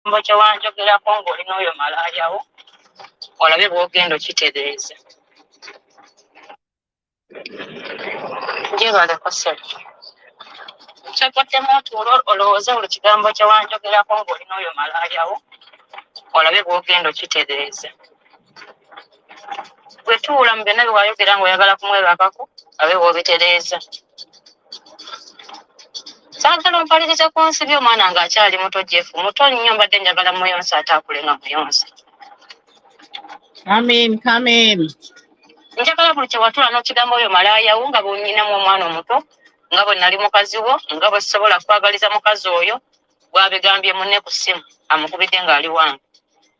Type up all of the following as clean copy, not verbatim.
Mbocho wanjogera kongo linoyo malayawo olabe bwogendo kitereeza njebale kosera kyakottemu otulo olowooza buli kigambo kye wanjogera kongo linoyo malayawo olabe bwogendo kitereeza bwe tuula mu byonna biwayogera ng'oyagala kumwerabako olabe bwobitereeza saagala ompaliriza ku nsi by'omwana ng'akyali muto jefu muto nnyo mbadde njagala muyonsa ate akule nga muyonsa. Come in. Njagala buli kye watula n'okigambo oyo malaayawo nga bw'onyinamu omwana omuto nga bwe nali mukazi wo nga bwe sisobola kwagaliza mukazi oyo bw'abigambye munne ku ssimu amukubidde ng'ali wange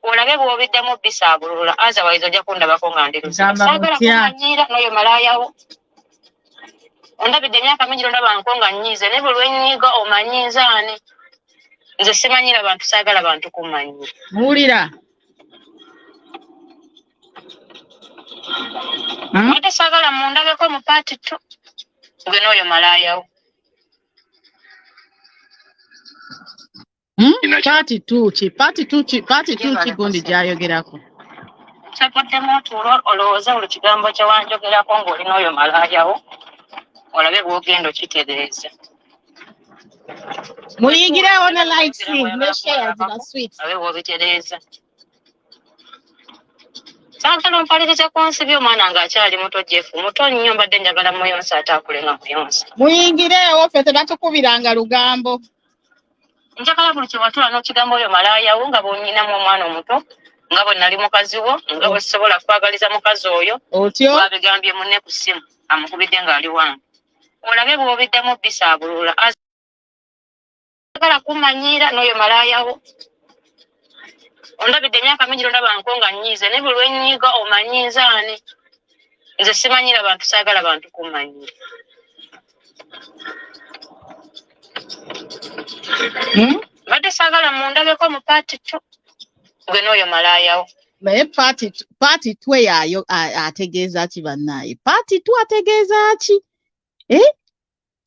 olabe bw'obiddemu bisaabulula otherwise ojja kundabako nga ndiruza saagala kumanyiira n'oyo malaayawo ondabidde emyaka mingi ndaba nga nnyiize ne buli lwenyiiga omanyiiza ani nze simanyira bantu saagala bantu kumanyira muwulira ate saagala mundabeko mu paati tu gwe n'oyo malaayawo paati tu kigundi gy'ayogerako kyakoddemu otulo olowooza buli kigambo kye wanjogerako ng'oli n'oyo malaayawo olabe bwogendo kitereeza muyingirewo ne likes ne shares na sweet olabe bwobitereeza saagala ompaliriza ku nsi by'omwana ng'akyali muto jefu muto nnyo mbadde njagala muyonsa ate akule nga muyonsa muyingirewo ffe tebatukubiranga lugambo njagala buli kye watula n'okigambo oyo malaayawo nga bw'onyinamu omwana omuto nga bwe nali mukazi wo nga bwe sisobola kwagaliza mukazi oyo otyo bw'abigambye munne ku ssimu amukubidde ng'ali wange olabe bw'obiddemu bisaabulula agala kumanyiira n'oyo malaayawo ondabidde emyaka mingi ndaba nga nnyiize ne buli lwenyiiga omanyiiza ani nze simanyira bantu saagala bantu kumanyira badde saagala mundabeko mu paati tu gwe n'oyo malaayawo naye paati tu eyo ategeeza ki bannaaye paati tu ategeeza ki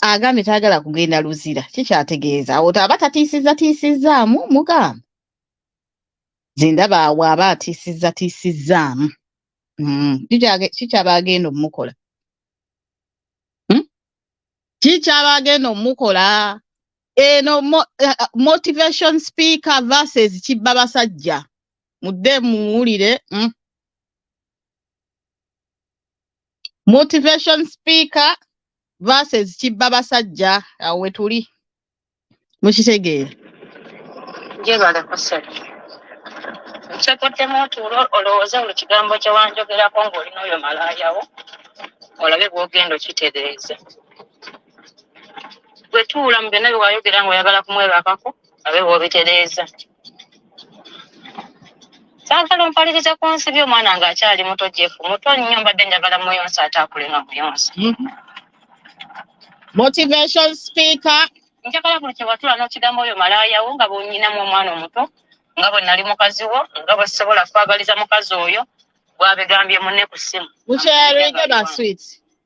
agambye taagala kugenda luzira kikyategeeza awo aba tatiisizzaamu mugamba zindaba awo aba atiisizzaamu kikyaba agenda omukola eno motivation speaker versus kibba basajja mudde muwulire motivation speaker versus kibba basajja awo we tuli mukitegeera njebale kosera kyakoddemu otulo olowooza buli kigambo kye wanjogerako ng'oli n'oyo malaayawo olabe bwogendo kitereeza bwe tuula mu byonna biwayogera ng'oyagala kumwerabako abe bw'obitereeza saagala ompaliriza ku nsi by'omwana ng'akyali muto jefu muto nnyo mbadde njagala muyonsa ate akule nga muyonsa motivation speaker njagala buli kye watula n'okigambo oyo malaayawo nga bw'onyinamu omwana omuto nga bwe nali mukazi wo nga bwe sisobola kwagaliza mukazi oyo bw'abigambye munne ku ssimu mukyerege ba sweet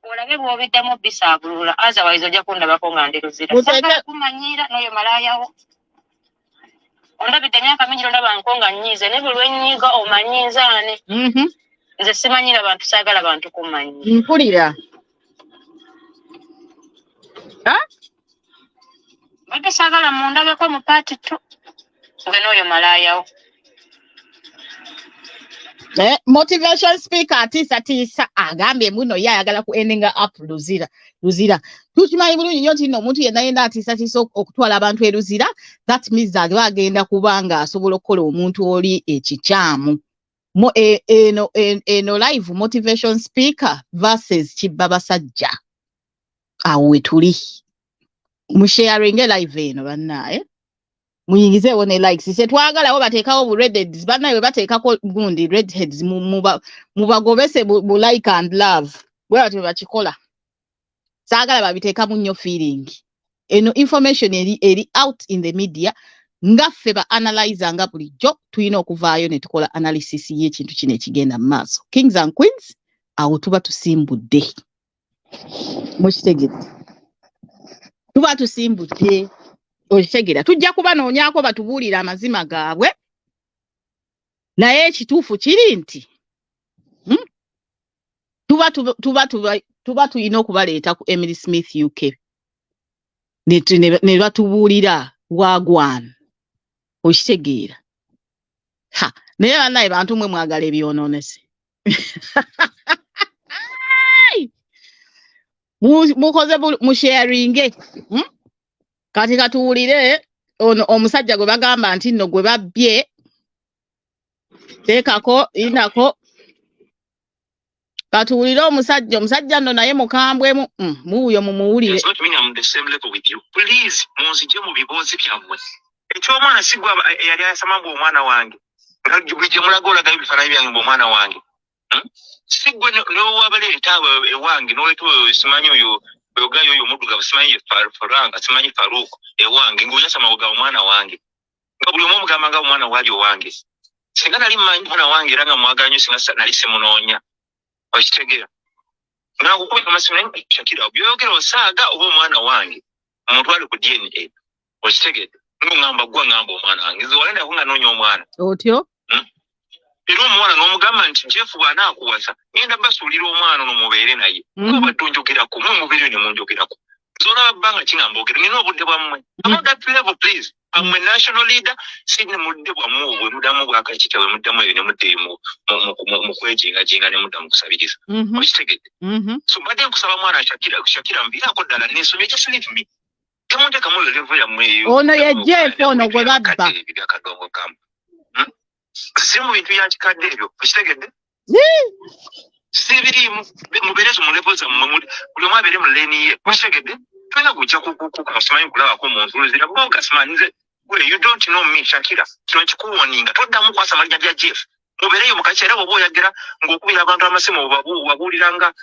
olabe bw'obiddemu bisaabulula otherwise ojja kundabako nga ndiruzira saagala kumanyiira n'oyo malaayawo ondabidde emyaka mingi ndaba nga nnyiize ne buli lwenyiiga omanyiiza ani nze simanyira bantu saagala bantu kumanyira mpulira badde saagala mundabeko mu paati tu gwe n'oyo malaayawo motivation speaker atiisa agambye muno ye ayagala ku endinga up luzira tukimanyi bulungi nnyo nti nno omuntu yenna atiisa okutwala abantu eruzira that means aba agenda kuba nga asobola okukola omuntu oli ekikyamu eno live motivation speaker versus kibba basajja awo we tuli musharinge live eno bannaaye muyingizeewo ne likes twagalawo bateekawo bu redheads bannaye we bateekako gundi redheads mubagobese bu like and love bwe batyo bakikola saagala babiteekamu nnyo feeling eno information eri out in the media ngaffe ba analyzer nga bulijjo tulina okuvaayo ne tukola analysis y'ekintu kino ekigenda mu maaso kings and queens awo tuba tusimbudde mukitegedde tuba tusimbudde Okitegera tujja kubanoonyako batubuulira amazima gaabwe naye ekituufu kiri nti tuba tulina okubaleeta ku Emily Smith UK ne batubuulira wagwan okitegeera naye bannaye bantu mwe mwagala ebyonoonese mukoze musharinge kati katuwulire ono omusajja gwe bagamba nti nno gwe babbye teekako inako katuwulire omusajja nno naye mukambwemu muuyo mumuwulire munzije mu bibuuzi byammwe eky'omwana sigwa yali asamamba omwana wange buli gye mulaga olaga ebifaananyi byange bw'omwana wange sigwe n'owabaleeta ewange n'oleeta oyo simanyi oyo oyogayo oyo omuddugavu simanyi faranga simanyi faruku ewange ng'oyasama oga omwana wange nga buli omu omugamba nga omwana waali owange singa nali mmanyi omwana wange era nga mwagala nnyo singa nali simunoonya okitegeera nakukuba amasimu Shakira byoyogera osaaga oba omwana wange omutwale ku DNA okitegeera ngamba gwa ngamba omwana wange nze walenda kunga noonya omwana otyo era omwana n'omugamba nti Jeff bwana akuwasa ngenda basuulira omwana n'omubeere naye kuba tonjogerako mwe mubeere ne munjogerako zola banga kingamba ogera nina obudde bwammwe I'm not that level please I'm a national leader sinne mudde bwammwe obwe mudamu bwakakita bwe muddamu eyo ne mudde mu kwejingajinga ne muddamu kusabiriza okitegedde so mbadde nkusaba mwana Shakira mviirako ddala n'ensomyi just leave me temunteka mu level yammwe eyo ono ye Jeff ono gwe babba byakadongo kamu si mu bintu yakikadde ebyo okitegedde sibiri muberezo mu level zammwe buli omu abeere mu leeni ye okitegedde tulina kujja kusimanyi kulabako omuntu oluzira boga simanyize you don't know me Shakira kino kikuwoninga toddamu kwasa amannya ga Jeff mubeereyo mukaki era bw'oba oyagera ng'okubira abantu amasimu wabuulira nga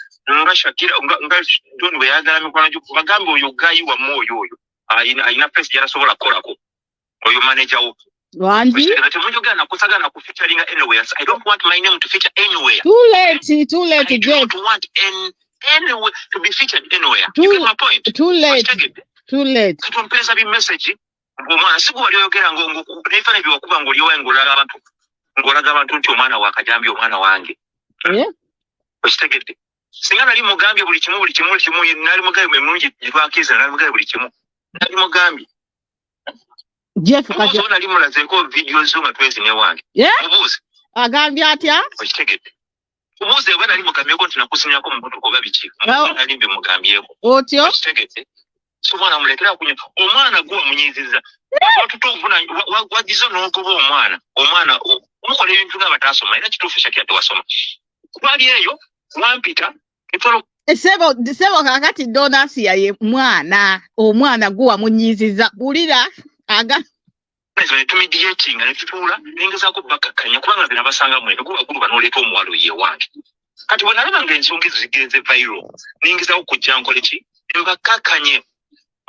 Shakira nga John bwe yayagala mikwano gyo bagambe oyo gayi wammwe oyo ayina pesi gy'atasobola kukolako oyo manager wo Wanji? I don't want my name to feature anywhere. Too late, I Jeff. don't want anywhere to be featured anywhere. You get my point? Too late. Katumpeza bi message. Ngomwana siku waliyogera ngo nefana byokuba ngo liyo ngolaga abantu nti omwana wakajambi omwana wange. Okitegedde. Singa nali mugambye buli kimu nali mugambye mulungi gitwakiza nali mugambye buli kimu. Nali mugambye Jeff kaje nali mulazeko video zo matwezi ne wange. Obuze. Agambye atya? Okitegedde. Obuze bwana nali mugambye ko tunakusinyako mu moto oba biki. Nali mbe mugambyeko. Otyo? Okitegedde. So mwana mulekera kunya omwana gwa munyiziza. Tutuvuna wagizo n'okuba omwana umukola ebintu nga batasoma era kituufu Shakira tewasoma. Kwali eyo wampita etolo Sebo kakati donasi ya ye omwana guwa munyiziza bulira aga Nezo tumidietinga netutula ningezaako bakakanya kubanga bina basanga mwe guba banoleeta omuwalo ye wange. Kati bwe nalaba ng'ensonga zigenze viral ningezaako kujja nkole ki mbakakanye.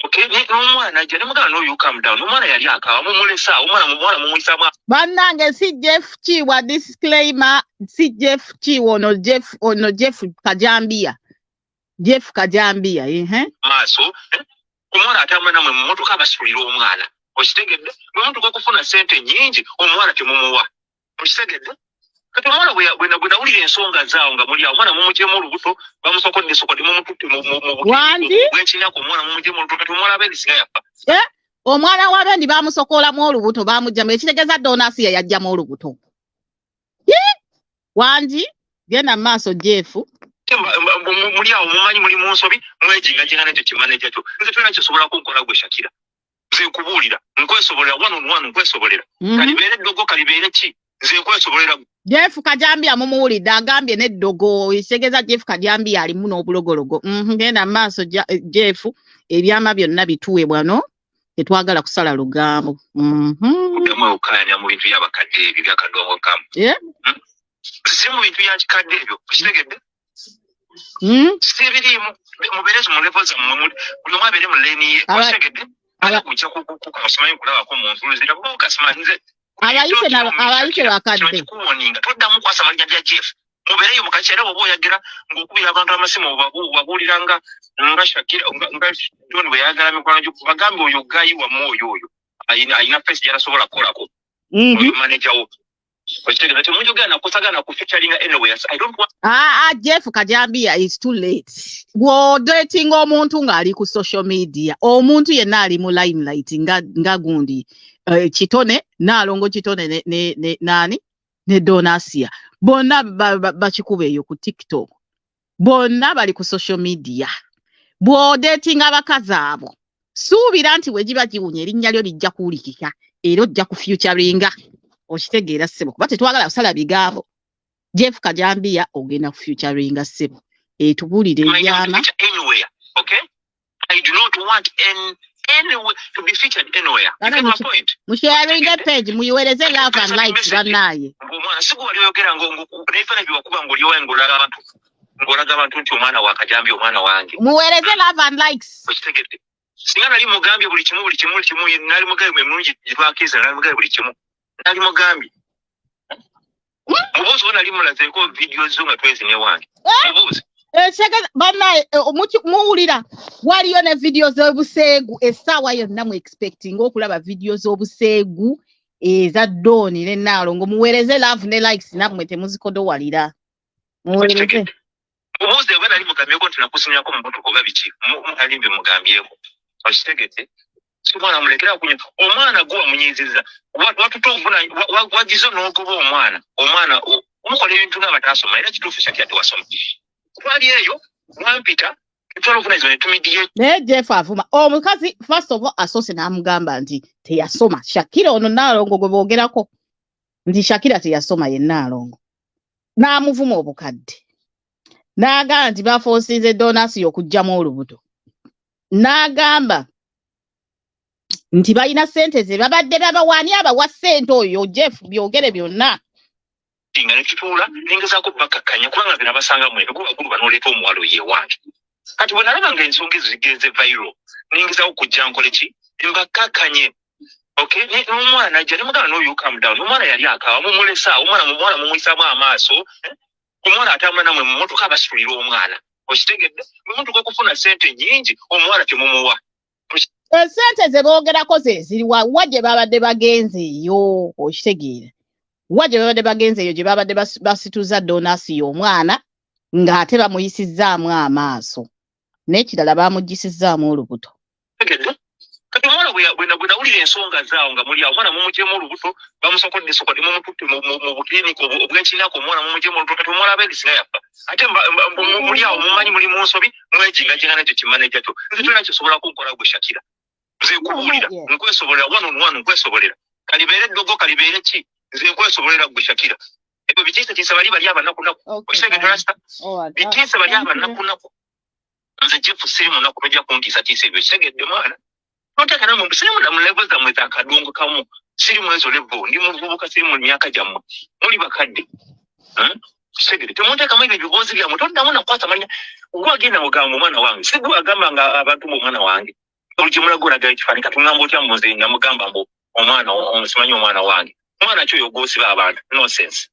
Okay, n'omwana ajja ne mugana you calm down. Omwana yali akawa mumulesa omwana mumuyisamu. Bannange si Jeff Chiwa disclaimer si Jeff Chiwa ono Jeff Kajambia. Jeff Kajambia Maaso omwana atambula namwe mu motoka abasuulira omwana. Okitegedde? Omuntu kokufuna sente nyingi omwana temumuwa. Okitegedde? Kati omwana bwe nawulira ensonga zaawo nga muli omwana mumugyemu olubuto bamusokodde mumututte mu bwekinyako omwana mumugyemu olubuto kati omwana abendi singa yafa. Omwana w'abendi bamusokolamu olubuto bamugyamu ekitegeeza donasi yajjamu olubuto. Wanji genda maaso Jeff. Muli awo mumanyi muli mu nsobi mwejingajinga nekyo kimaneja kyo. Nze tulina kyosobola kunkola gwe Shakira. Nze nkubuulira nkwesobolera nkwesobolera. Kalibeere eddogo kalibeere ki? Nze nkwesobolera. Jeff Kajambia mumuwulidde agambye n'eddogo ekitegeeza Jeff Kajambia alimu n'obulogologo. Genda maaso Jeff ebyama byonna bituwe bwano tetwagala kusala lugambo. Mwe okanya mu bintu by'abakadde ebyo byakadongo kamu. Si mu bintu byakikadde ebyo okitegedde? Sibiri muberezo mu level zammwe buli omu abeere mu leeni ye okitegedde? Kujja kusimanyi kulabako omuntu oluzira boga simanyize abayise bakadde kikuwoninga toddamu kwasa amannya ga Jeff mubereyo mukachera boboyagera ngokubira abantu amasimu babuliranga ngashakira ndoni bayagala mikwano gyo bagambe oyo gayi wa moyo oyo ayina face yara sobola kolako oyo manager wo kwechegeza ati munjo gana kusagana ku featuring anywhere I don't want Jeff Kajambia is too late wo dating omuntu ngali ku social media omuntu yenna ali mu limelight nga gundi Kitone nalongo Kitone ne nani ne Donasia bonna bakikubeeyo ku TikTok bonna bali ku social media bwo dating abakazi abo suubira nti wejiba jiwunya erinnya lyo lijja kuwulikika era ojja ku featuringa okitegeera ssebo kuba tetwagala kusala bigambo Jeff Kajambia ogenda ku featuringa ssebo tubulire ebyama anywhere okay I do not want anywhere to be featured anywhere. Musharinga page muyiwereze love and likes banaye. Omwana siku waliyogera ngo nefana biwakuba ngo liwe ngolaga abantu. Ngolaga abantu nti omwana wa Kajambia omwana wange. Muwereze love and likes. Okitegedde. Singana ali mugambye buli kimu nali mugambye mulungi jitwakiza nali mugambye buli kimu. Nali mugambye. Mubuzo nali mulazeeko videos zo nga twezi ne wange. Mubuzo. Shaka banaye muwulira waliyo ne videos z'Obusegu essaawa yonna mu expecting okulaba videos z'Obusegu eza Doni ne Nalongo muwereze love ne likes namwe temuzikodowalira muwereze mubuze bwana ali mugambyeko nti nakusinyako mu moto koba biki alimbe mugambyeko okitegete si mwana mulekera kunya omwana gwa munyiziza watu tovuna wagizo n'ogoba omwana umukola ebintu n'abatasoma era kituufu kyati wasoma twali eyo mwampita twalofuna izo netumidiye ne Jeff avuma omukazi first of all asose namugamba nti teyasoma Shakira ono Nalongo gwe boogerako nti Shakira teyasoma ye Nalongo namuvuma obukadde n'agamba nti bafoosize donasi okujjamu olubuto n'agamba nti balina ssente ze babadde babawaani abawa ssente oyo Jeff byogere byonna nga nekituula ningezaako bakakanya kubanga bina basanga mwene kuba bakulu banoleeta omuwalo ye wange kati bwe nalaba nga ensonga ezo zigenze viral ningezaako kujja nkole ki mbakakanye okay n'omwana najja nemugana n'oyo calm down omwana yali akawa mumulesa omwana mumuyisaamu amaaso omwana atambula namwe mu motoka abasitulira omwana okitegedde omuntu okufuna ssente nyingi omuwala temumuwa sente ze boogerako ze ziriwa wajje babadde bagenze eyo okitegeera wajje babadde bagenze eyo gye babadde basituza donasi y'omwana ng'ate bamuyisizzaamu amaaso n'ekirala bamugisizzaamu olubuto kati omwana bwe nawulira ensonga zaawo nga muli awo omwana mumugyemu olubuto bamusokodde mumututte mu bukiriniki obwekinako omwana mumugyemu olubuto kati omwana abeerisinga yafa ate muli awo mumanyi muli mu nsobi mwejingajenga nakyo kimaneja kyo nze tolina kyosobola kunkola gwe Shakira nze nkubuulira nkwesobolera one on one nkwesobolera kalibeere eddogo kalibeere ki nze nkwesobolera gwe Shakira ebyo bitiisa bali abanakunaku okisegedde rasta bitiisa bali abanakunaku nze Jeff siri munaku tojja kuntiisatiisa ebyo kisegedde mwana noteka namwe siri mu level zammwe za kadongo kamu siri mu ezo level ndi muvubuka siri mu myaka gyammwe muli bakadde kisegedde temuntekamu ebyo ebibuuzi byammwe toddamu nakwata manya gwagenda mugamba omwana wange sigwagamba nga abantu omwana wange olugimulaga olaga ekifaananyi katungamba otya muze nga mugamba mbu omwana omusimanyi omwana wange omwana kyo yogosiba abantu nonsense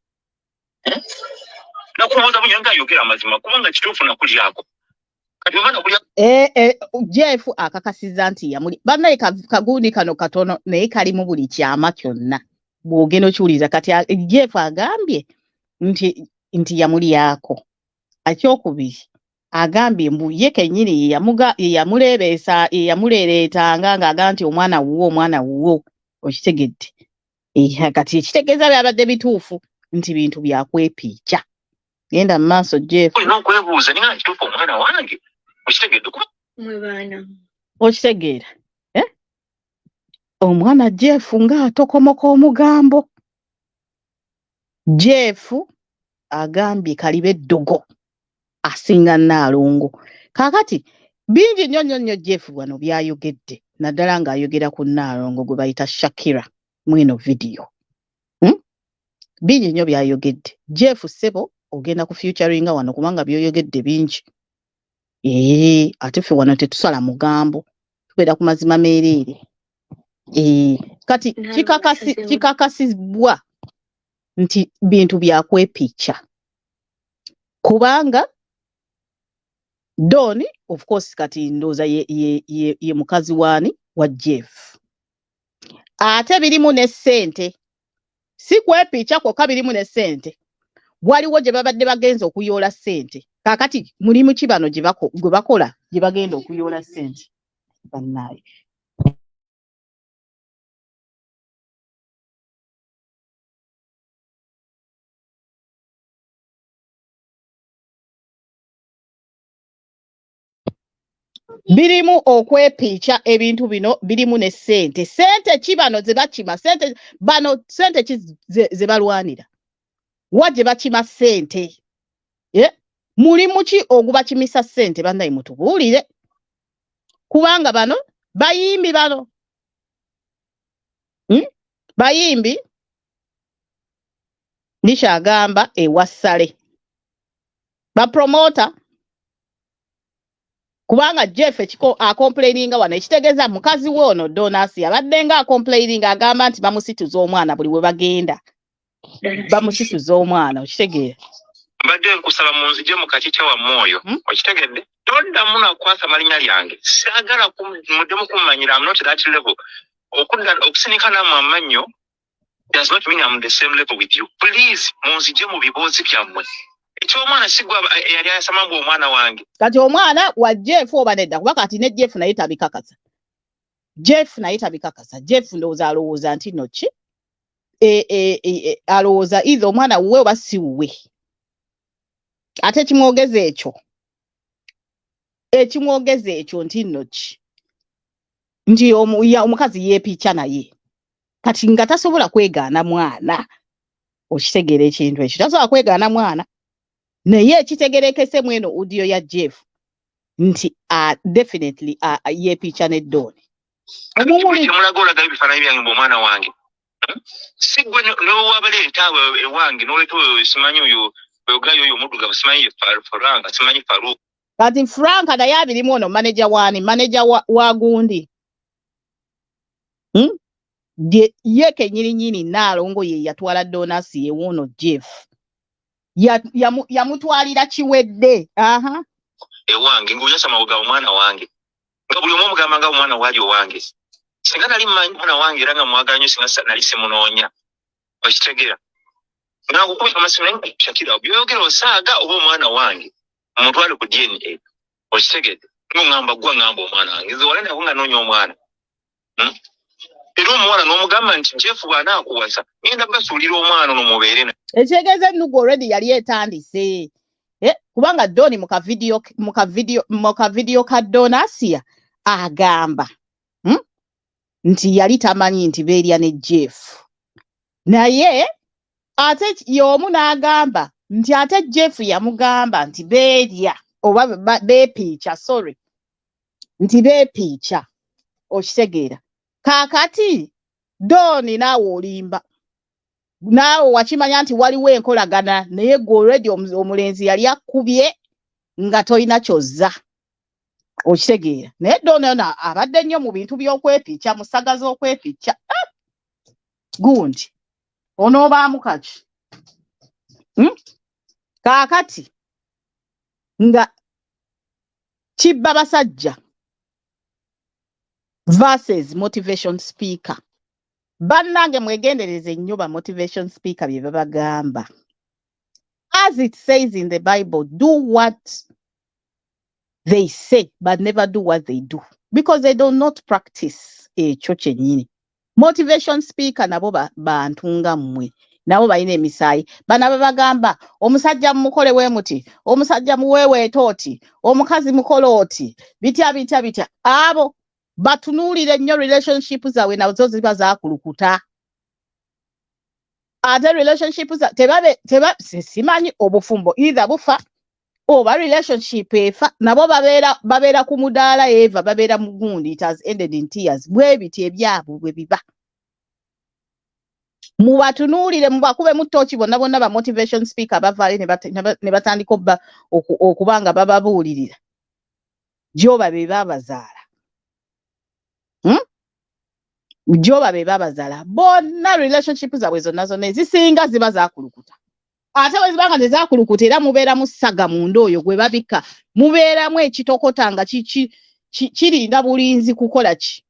nakubuuza bunyanga ayogera amazima kubanga kituufu nakulyako kati omwana kulya Jeff akakasiza nti yamuli bannaye kagundi kano katono naye kalimu buli kyama kyonna bw'ogenda okiwuliriza kati Jeff agambye nti yamulyako akyokubiri agambye mbu ye kennyini yamuleebeesa yamuleereetanga ng'agamba nti omwana wuwo okitegedde kati ekitegeeza byabadde bituufu nti bintu byakwepiica genda mu maaso Jeff olina okwebuuza ninga kituufu omwana wange okitegedde okitegeera omwana Jeff ng'atokomoka omugambo Jeff agambye kalibe eddogo asinga Nalongo kakati bingi nnyo Jeff wano byayogedde naddala ng'ayogera ku Nalongo gwe bayita Shakira mwino video bingi nnyo byayogedde Jeff ssebo ogenda ku featuringa wano kubanga byoyogedde bingi ate ffe wano tetusala mugambo tubeera ku mazima meereere kati kikakasibwa nti bintu byakwepiica kubanga Doni of course kati ndoza ye mukazi wani wa Jeff ate birimu ne sente si kwepicha kwokka birimu ne sente waliwo gye babadde bagenza okuyoola sente kakati mulimu kibano gye bakola gye bagenda okuyoola sente bannaye birimu okwepicha ebintu bino birimu ne sente kibano ze bakima sente bano sente ze balwanira waje bakima sente mulimu ki ogubakimisa sente bandaye mutubuulire kubanga bano bayimbi bano bayimbi nikyagamba ewassale bapromota kubanga Jeff ekiko acomplaininga wano ekitegeeza mukazi wono Donasi abadde nga acomplaininga agamba nti bamusituza omwana buli we bagenda bamusituza omwana okitegeera mbadde nkusaba munzije mu kakica wa mwoyo okitegedde toddamu nakwasa malinnya lyange saagala muddemu kummanyira I'm not that level okusinika namwe amannyo does not mean I'm the same level with you please munzije mu biboozi byammwe eky'omwana sigwa yali ayasamambwa omwana wange kati omwana wa Jeff oba nedda kuba kati ne Jeff naye tabikakasa Jeff ndowooza alowooza nti no ki alowooza either omwana wuwe oba si wuwe ate ekimwogeza ekyo nti no ki nti omukazi yeepicha naye kati nga tasobola kwegaana mwana okitegeera ekintu ekyo tasobola kwegaana mwana naye ekitegerekese mweno audio ya Jeff nti definitely yeepicha ne Doni omumulaga olaga ebifaananyi byange omwana wange sigwe n'owabaleeta ewange n'oleeta oyo simanyi oyo ogayo oyo omuddugavu simanyi Frank simanyi Farouk kati Frank naye abirimu ono maneja wa gundi ye kenyininyini Naalongo ye yatwala Donasi ewuuno Jeff yamutwalira kiwedde ewange ng'oyasama oga omwana wange nga buli omu omugamba nga omwana waali owange singa nali mmanyi mwana wange era nga mwagala nnyo singa nali simunoonya okitegeera nangukubika amasimu naye Shakira byoyogera osaaga oba omwana wange omutwale ku DNA okitegedde ng'ongamba gwa ngamba omwana wange nze wale nako nga noonya omwana era omwana n'omugamba nti Jeff bw'anaakuwasa ngenda basuulira omwana ono mubeere ekitegeeza ennugu already yali etandise kubanga Doni mu kavidiyo ka Donasiya agamba nti yali tamanyi nti beerya ne Jeff naye ate y'omu n'agamba nti ate Jeff yamugamba nti beerya oba beepiica nti beepiica okitegeera kaakati Doni naawe olimba naawe wakimanya nti waliwo enkolagana naye gwe already omulenzi yali akubye nga toyina kyozza okitegeera naye Doni ono abadde nnyo mu bintu by'okwepiica mu ssaga z'okwepiica gundi onoobaamu kaki kaakati nga kibba basajja versus motivation speaker bannange mwegendereze nnyo ba motivation speaker bye babagamba as it says in the Bible do what they say but never do what they do because they do not practice ekyo kyennyini motivation speaker nabo bantu nga mmwe nabo balina emisaayi bana babagamba omusajja mukole we muti omusajja muweeweeta oti omukazi mukole oti bitya abo batunuulire nnyo relationship zaabwe nazo ziba zaakulukuta ate relationship simanyi obufumbo either bufa oba relationship efa nabo babeera ku mudaala eva babeera mu gundi it has ended in tears bwe biti ebyabwe bwe biba mubatunuulire mubakube mu ttooki bonna ba motivation speaker bavaale ne batandika okuba nga bababuulirira gyoba be babazaala gyoba be babazaala bonna relationship zaabwe zonna ezisinga ziba zaakulukuta ate wezibanga tezakulukuta era mubeera musaga munda oyo gwe babika mubeeramu ekitokotanga kirinda bulinzi kukola ki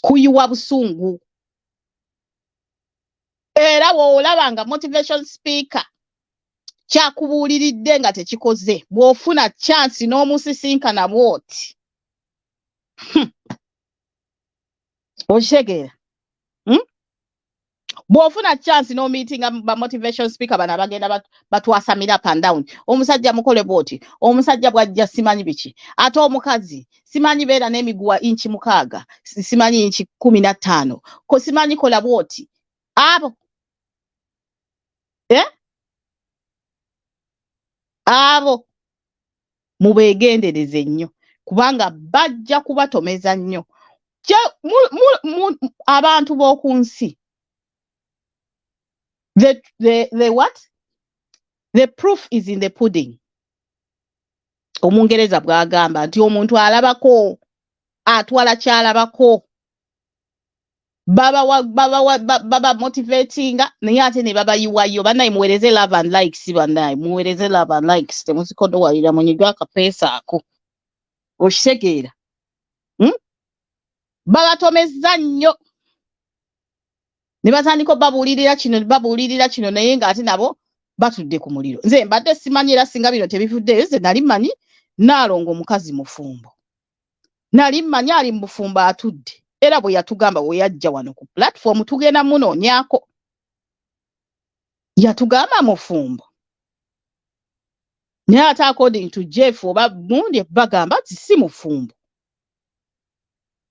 kuyiwa busungu era woolabanga motivation speaker kyakubuuliridde nga tekikoze bw'ofuna chance n'omusisinkana bw'oti okitegeera bw'ofuna chance no meeting ba motivation speaker bana bagenda batwasamira up and down omusajja mukole bwoti omusajja bwajja simanyi biki ate omukazi simanyi beera n'emiguwa inchi 6 simanyi inchi 15 ko simanyi kola bwoti abo abo mubegendereze nnyo kubanga bajja kubatomeza nnyo abantu b'oku nsi the what? The proof is in the pudding. Omungereza bwagamba nti omuntu alabako atwala kyalabako baba motivatinga naye ate ne baba yiwayo banayi muwereze love and likes banayi muwereze love and likes temusikodo walira munyigwa akapeesa ako okitegeera babatomeza nnyo ne batandika babuulirira kino naye ng'ate nabo batudde ku muliro nze mbadde simanyi era singa bino tebivuddeyo nze nali mmanyi Naalongo omukazi mufumbo nali mmanyi ali mu bufumbo atudde era bwe yatugamba we yajja wano ku platform tugenda munoonyaako yatugamba mufumbo naye ate according to Jeff oba mundi bagamba nti si mufumbo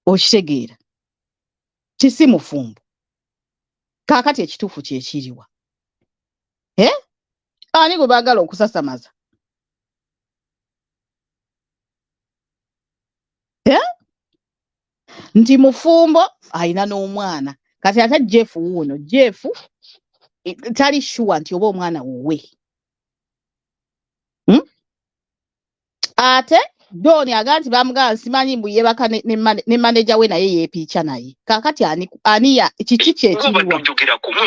okitegeera kisi mufumbo kaakati ekituufu kyekiriwa ani gwe baagala okusasamaza nti mufumbo ayina n'omwana kati ate Jeff wuuno Jeff tali sure nti oba omwana wuwe ate Doni aga nti bamugamba simanyi mbu yebaka ne manager we naye yeepiica naye kaakati ani ya kiki kyekiriwa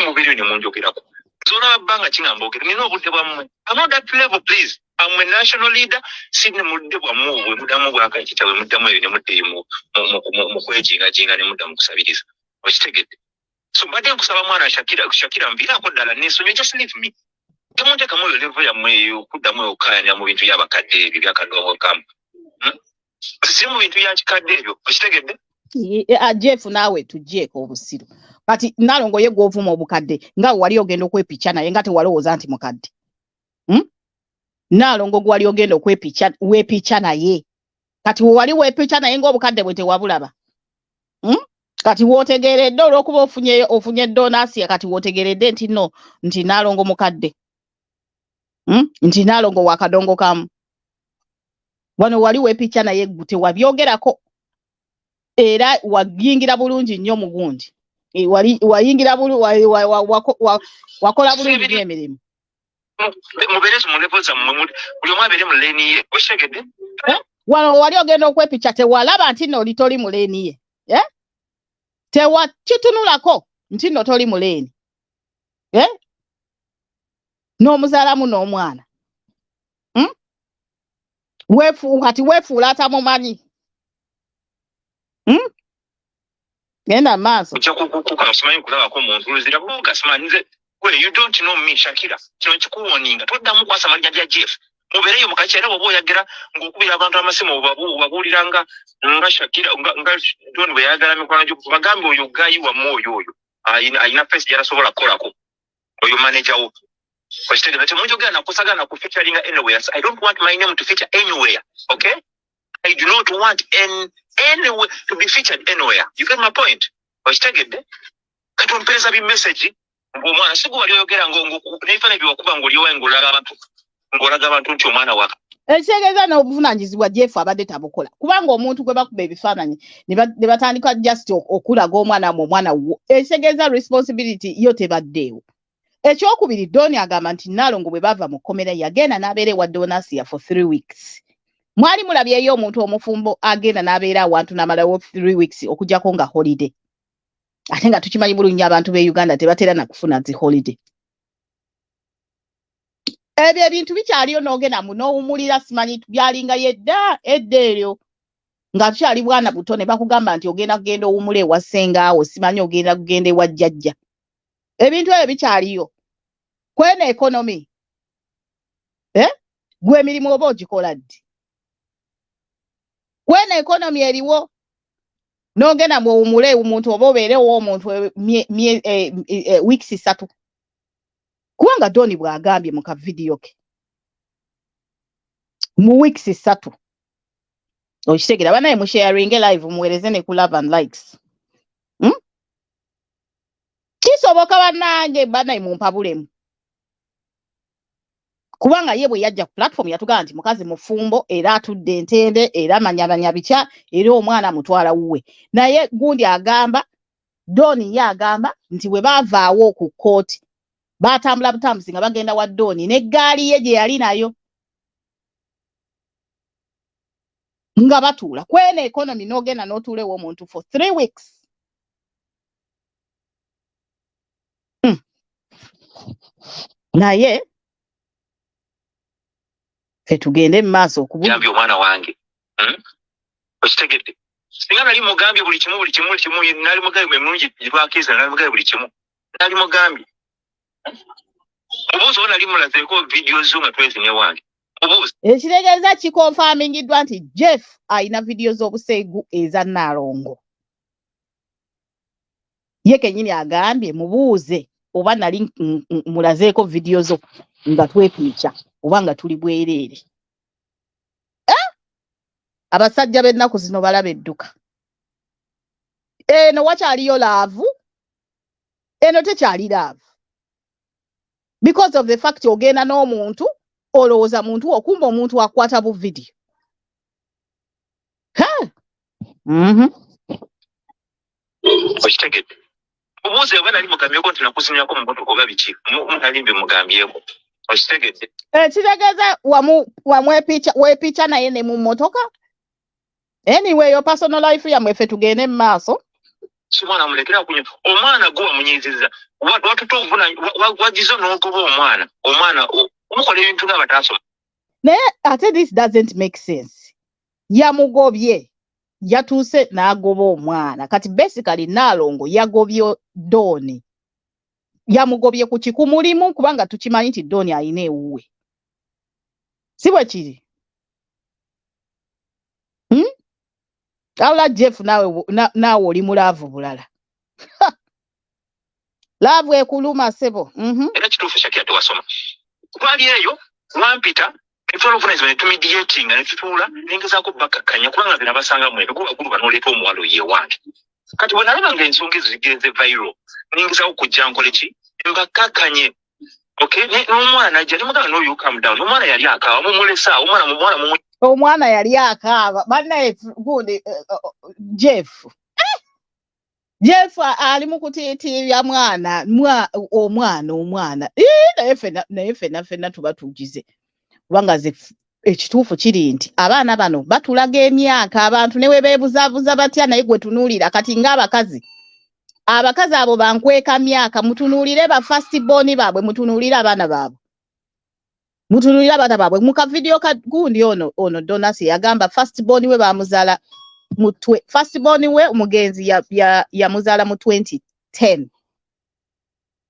mubiri ne munjogerako zona banga kingambogera nina obudde bwammwe I'm on that level please I'm a national leader sinne mudde bwammwe mudamu bwakakitawe mudamu ebyo ne mudde mu kwejinga ne mudamu kusabiriza okitegedde so mbadde nkusaba mwana Shakira mviirako ddala n'ensonyi just leave me temunteka mu level yammwe eyo kuddamu okukayanya mu bintu by'abakadde ebyo byakadongo kamu si mu bintu byakikadde ebyo okitegedde Jeff naawe tujjeeko obusiru kati Naalongo ye gw'ovuma obukadde nga wali ogenda okwepica naye nga tewalowooza nti mukadde Naalongo gwali ogenda weepica naye kati wali weepica naye ng'obukadde bwe tewabulaba kati wootegeeredde olw'okuba ofunye donasi kati wootegeeredde nti Naalongo mukadde nti Naalongo wakadongo kamu wano wali weepica naye tewabyogerako era wayingira bulungi nnyo mu gundi wayingira wakola bulungi nnyo emirimu mubeerezi mu level zammwe buli omu abeere mu leeni ye okitegedde wano wali ogenda okwepica tewalaba nti nno oli toli mu leeni ye tewakitunulako nti nno toli mu leeni n'omuzaalamu n'omwana kati weefuula atamumanyi genda maaso simanyi kulabako muntu luzira buga simanyi nze you don't know me Shakira kino kikuwoninga toddamu kwasa manya bya Jeff mubeereyo mukaki era bw'oba oyagera ng'okubira abantu amasimu babuuliranga nga Shakira nga Don bwe yayagala mikwano gyo bagambe oyo gayi wamu oyo ayina face gy'atasobola kukolako oyo manager wo okitegeza temunjogera nakusagana ku featuring anywhere so I don't want my name to feature anywhere okay I do not want anywhere to be featured anywhere you get my point okitegedde kati ompereza bi message ng'omwana sigu wali oyogera n'ebifaananyi byewakuba ng'oliyowa ng'olaga abantu nti omwana waka ekitegeeza n'obuvunanyizibwa Jeff abadde tabukola kubanga omuntu gwe bakuba ebifaananyi ne batandika just okulaga omwana mu omwana wo ekitegeeza responsibility yo tebaddeewo ekyokubiri Doni agamba nti Naalongo bwe bava mu kkomera yagenda n'abeera ewa Donasia for 3 weeks mwali mulabyeyo omuntu omufumbo agenda n'abeera awantu n'amalawo 3 weeks okujjako nga holiday ate nga tukimanyi bulungi abantu b'e Uganda tebatera na kufuna zi holiday ebyo ebintu bikyaliyo n'ogenda munowumulira simanyi byalinga yedda eddeeryo nga tukyali bwana buto ne bakugamba nti ogenda kugenda owumula ewa ssengaawo simanyi ogenda kugenda ewa jjajja ebintu ebyo bikyaliyo kwena ekonomi gwe emirimu oba ogikola ddi kwena ekonomi eriwo n'ogenda mwowumule omuntu oba obeerewo omuntu wiikisi 3 kubanga Doni bw'agambye mu kavidiyo ke mu wiikisi 3 okitegera banaye musharinge live muweereze ne ku love and likes kisoboka bannange banaye mumpabulemu kubanga ye bwe yajja ku platform yatugamba nti mukazi mufumbo era atudde entende era manyabanya bica era omwana mutwala wuwe naye gundi agamba Doni ye agamba nti bwe baavaawo ku kooti batambula butambuzi nga bagenda wa Doni n'eggaali ye gye yali nayo nga batuula kwena economy n'ogenda n'otuulewo omuntu for 3 weeks naye tugende mu maaso okubugambye omwana wange okitegedde singa nali mugambye buli kimu nali mugambye emulungi lwakiza nali mugambye buli kimu nali mugambye obuuzi nali mulazeeko vidiyo zo nga twezi ne wange obuuzi ekitegeeza kikonfamingiddwa nti Jeff ayina vidiyo z'obusegu eza Nalongo ye kennyini agambye mubuuze oba nali mulazeeko vidiyo zo nga twepiica oba nga tuli bwereere abasajja b'ennaku zino balaba edduka eno wakyaliyo laavu eno tekyali laavu because of the fact ogenda n'omuntu olowooza muntu okumba omuntu akwata bu vidiyo okitegedde obuuzi oba nali mugambyeko nti nakusinyako mu motoka oba biki mutalimbe mugambyeko okitegedde kitegeeza weepiica naye ne mu mmotoka anyway yo personal life yamwe ffe tugende mu maaso simwana mulekera kunya omwana gwe wamunyiziza watutovuna wagizo n'ogoba omwana omukola ebintu nga bataasoma naye ate this doesn't make sense yamugobye yatuuse n'agoba omwana kati basically Nalongo yagobye Doni yamugobye ku kikumulimu kubanga tukimanyi nti Doni ayina ewuwe si bwe kiri awula Jeff naawe oli mulaavu bulala laavu ekuluma sebo era kituufu Shakira tewasoma twali eyo wampita etwala obuvunanyizibwa ne tumediatinga ne tutuula nengezaako bakakkanya kubanga bena basanga mwebe gwe bagulu banooleeta omuwala oyo ewange kati bwe nalaba nga ensonga ezo zigenze viral nengezaako kujja nkole ki mbakakkanye okay n'omwana najja ne mugamba no you calm down omwana yali akaaba mumulesa omwana yali akaaba bannaye gundi Jeff ali mu kutiitiibya omwana naye ffenna tuba tugize kubanga ze ekituufu kiri nti abaana bano batulaga emyaka abantu ne we beebuzaabuza batya naye gwe tunuulira kati ng'abakazi abo bankweka myaka mutunuulire ba first born baabwe mutunuulire abaana baabwe mu kavidiyo gundi ono Donasi yagamba first born we bamuzaala first born we omugenzi yamuzaala mu 2010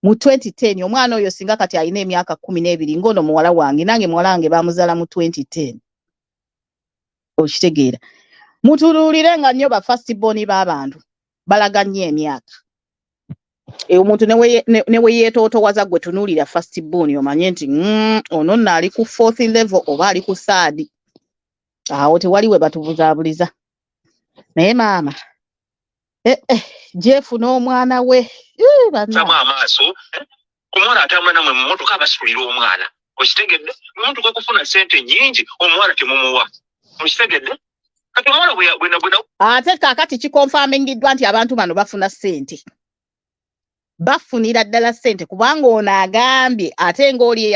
mu 2010 omwana oyo singa kati alina emyaka 12 ngono muwala wange nange muwala wange bamuzaala mu 2010 okitegeera mutunuulire nga nnyo ba first born b'abantu balaga nnyo emyaka omuntu ne we yeetootowaza gwe tunuulira first born omanye nti ono nno ali ku 4th level oba ali ku 3rd awo tewali we batubuzaabuliza naye maama Jeff n'omwana we amaaso omwana atambula namwe mu motoka abasulira omwana okitegedde omuntu kwekufuna sente nyingi omwana temumuwa okitegedde kati omwana bwena ate kaakati kikonfamingiddwa nti abantu bano bafuna sente bafunira ddala sente kubanga ono agambye ate ng'oli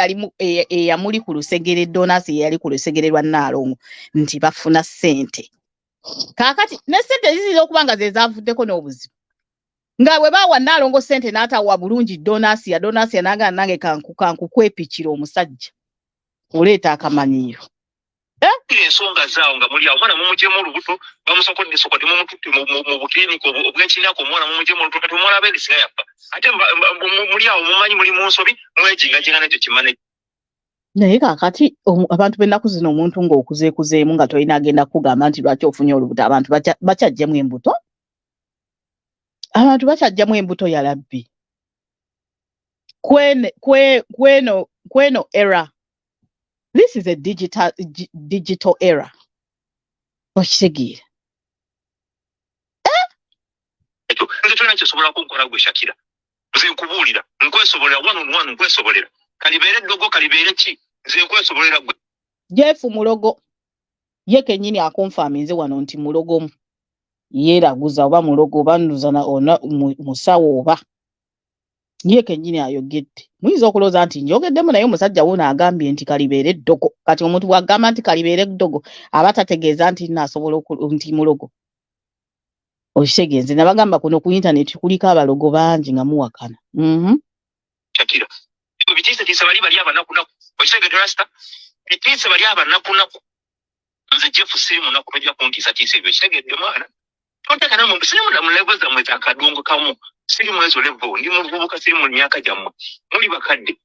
eyamuli ku lusegere Donasi eyali ku lusegere lwa Nalongo nti bafuna sente kaakati ne sente zizira okuba nga ze zaavuddeko n'obuzibu nga bwe baawa Nalongo sente n'atawa bulungi Donasi n'agamba nange kankukwepikira omusajja oleeta akamanyiiro. Ensonga zaawo nga muli awo omwana mumugyemu olubuto bamusokodde sokodde mumututte mu bukiriniki obw'ekinyaako omwana mumugyemu olubuto kati omulaba erisiga yappa ate muli awo mumanyi muli mu nsobi mwejingajinga nekyo kimane. Naye kaakati abantu b'ennaku zino omuntu ng'okuzeekuzeemu nga tolina agenda kugamba nti lwaki ofunye olubuto abantu bakyajjamu embuto. Abantu bakyajjamu embuto ya labbi. Kweno era. This is a digital era. Okitegeera. Nze tolina kyosobola kunkola gwe Shakira. Nze nkubuulira nkwesobolera one nkwesobolera. Kalibeere eddogo kalibeere ki? Nze nkwesobolera gwe. Jeff Mulogo ye kennyini akonfaminze wano nti mulogomu. Yeeraguza oba mulogo oba nuzana ona musawo oba. Ye kennyini ayogedde. Muyinza okulooza nti njogeddemu naye omusajja wuno agambye nti kalibeere eddogo. Kati omuntu bw'agamba nti kalibeere eddogo aba tategeeza nti naasobola nti mulogo. Okitegeeze nabagamba kuno ku internet kuliko abalogo bangi nga muwakana. Shakira. Bitiisa bali abanakunaku. Okitegeedde rasta. Bitiisa bali abanakunaku. Nze Jeff siri munaku tojja kuntiisa ebyo kitegeedde mwana. Tonteka namwe siri mu level zammwe za kadongo kamu. Siri mu ezo level ndi muvubuka siri mu myaka gyammwe. Muli bakadde.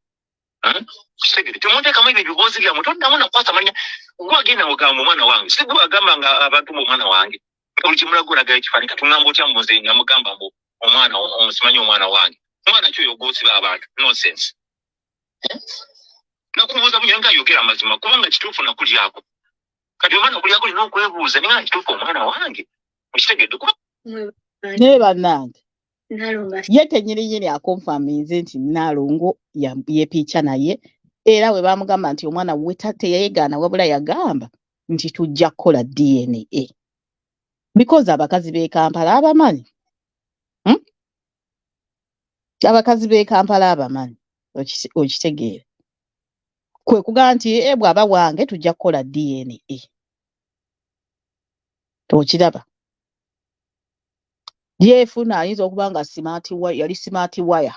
Kitegeedde temuntekamu ebyo ebiboozi byammwe toddamu nakwata manya gwe agenda mugamba omwana wange si gwe agamba nga abantu omwana wange. Buli kimulago olaga ekifaananyi kati ngamba otya mbuze nga mugamba mbu omwana omusimanyi omwana wange. Omwana kyo yogosiba abantu nonsense. Nakubuuza bunye nga ayogera amazima kubanga kituufu nakulyako. Kati omwana okulyako olina okwebuuza ninga kituufu omwana wange. Okitegeedde kuba naye bannange ye kennyini akonfaminze nti Nalongo yepiica naye era we bamugamba nti omwana we teyayegaana wabula yagamba nti tujja kukola DNA. Because abakazi b'e Kampala abamanyi. Abakazi b'e Kampala abamanyi. Okitegeera. Kwe kugamba nti bw'aba wange tujja kukola DNA. Tokiraba. Yeefuna ayinza okuba nga yali smart wire.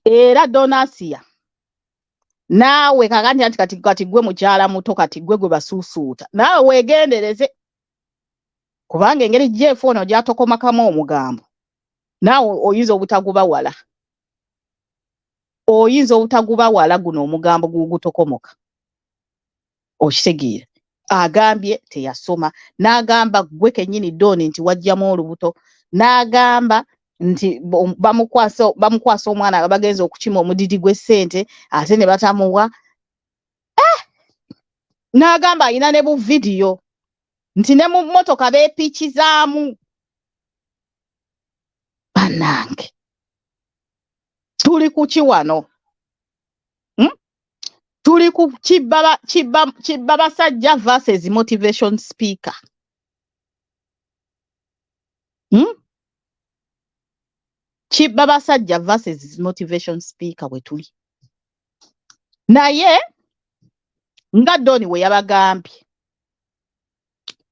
Era Donasia. Naawe kagandi anti kati gwe mukyala muto kati gwe basuusuuta. Naawe weegendereze. Kubanga engeri Jeff ono gy'atokomakamu omugambo. Naawe oyinza obutaguba wala. Oyinza obutaguba wala guno omugambo gugutokomoka. Okitegeera. Agambye teyasoma. N'agamba gwe kennyini Doni nti wajjamu olubuto. N'agamba nti bamukwasa omwana bagenza okukima omudidi gw'essente ate ne batamuwa. N'agamba alina ne bu video nti ne mu mmotoka beepikizaamu. Bannange tuli ku ki wano? Tuli ku Kibabasajja versus motivation speaker. Kibabasajja versus motivation speaker we tuli. Naye nga Doni we yabagambye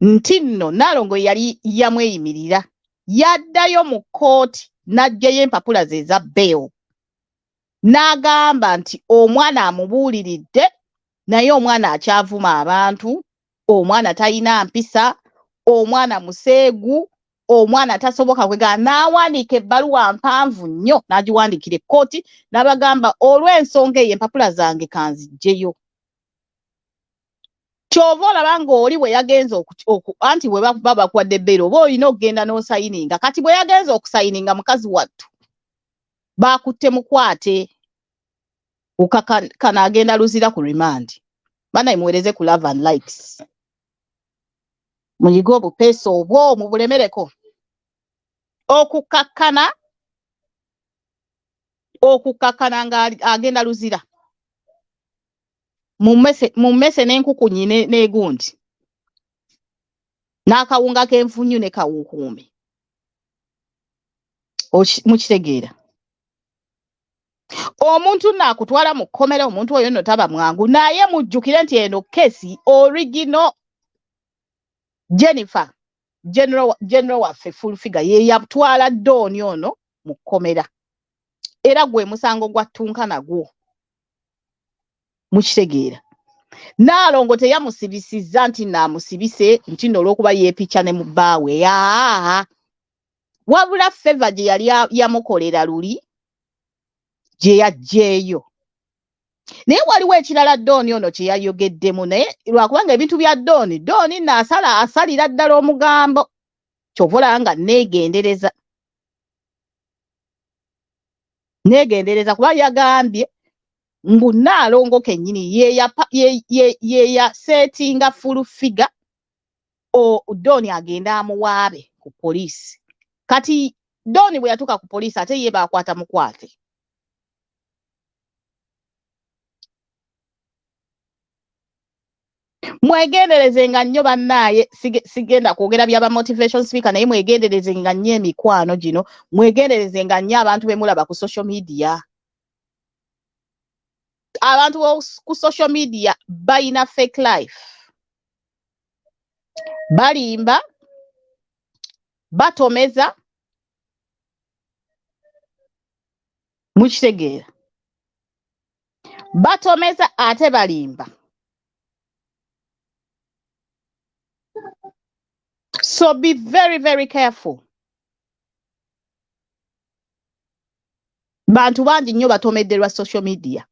nti nno Nalongo yali yamweyimirira yaddayo mu kkooti n'aggyayo empapula ze eza bail. N'agamba nti omwana amubuuliridde naye omwana akyavuma abantu, omwana talina mpisa, omwana museegu, omwana tasoboka kwegana. N'awandiika ebbaluwa mpanvu nnyo n'agiwandiikira ekkooti n'abagamba olw'ensonga eyo empapula zange kanziggyeyo. Kyova olaba ng'oli bwe yagenza anti bwe baba bakuwadde ebbeera oba olina okugenda n'osayininga. Kati bwe yagenza okusayininga mukazi wattu baakutte mukwate ukakana agenda luzira ku remand. Bana muweereze ku love and likes. Muyigo obupeesa obwo mubulemereko. Okukakana nga agenda luzira. Mummese n'enkukunyi n'egundi. N'akawunga k'enfunyu ne kawukuume. Mukitegeera. Omuntu naakutwala mu kkomera omuntu oyo nno taba mwangu naye mujjukire nti eno kesi original Jennifer general waffe full figure ye yatwala Doni ono mu kkomera. Era gwe musango gwa ttunka nagwo. mukitegeera Naalongo teyamusibisizza nti naamusibise nti nno olw'okuba yeepica ne mu bbaawe wabula Favour gye yali yamukolera luli gye yaggyeeyo naye waliwo ekirala Dooni ono kye yayogeddemu naye lwakubanga ebintu bya Dooni asalira ddala omugambo kyova olaba nga neegendereza kuba yagambye mbu Naalongo kennyini yeya setinga full figure Dooni agenda amuwaabe ku poliisi kati Dooni bwe yatuuka ku poliisi ate ye baakwata mukwate mwegenderezenga nnyo bannaaye sigenda kwogera byaba motivation speaker naye mwegenderezenga nnyo emikwano gino mwegenderezenga nnyo abantu be mulaba ku social media abantu ku social media bayina fake life balimba batomeza mukitegeera batomeza ate balimba so be very very careful bantu bangi nnyo batomedderwa social media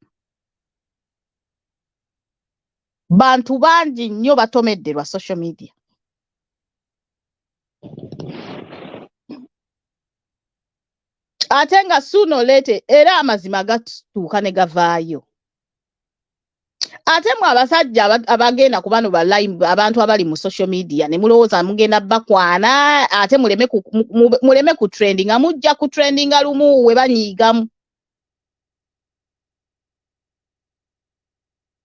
bantu bangi nnyo batomedderwa social media ate nga sooner or later era amazima gatuuka ne gavaayo ate mwe abasajja abagenda ku bano abantu abali mu social media ne mulowooza mugenda bakwana ate muleme ku trendinga mujja ku trendinga lumu we banyiigamu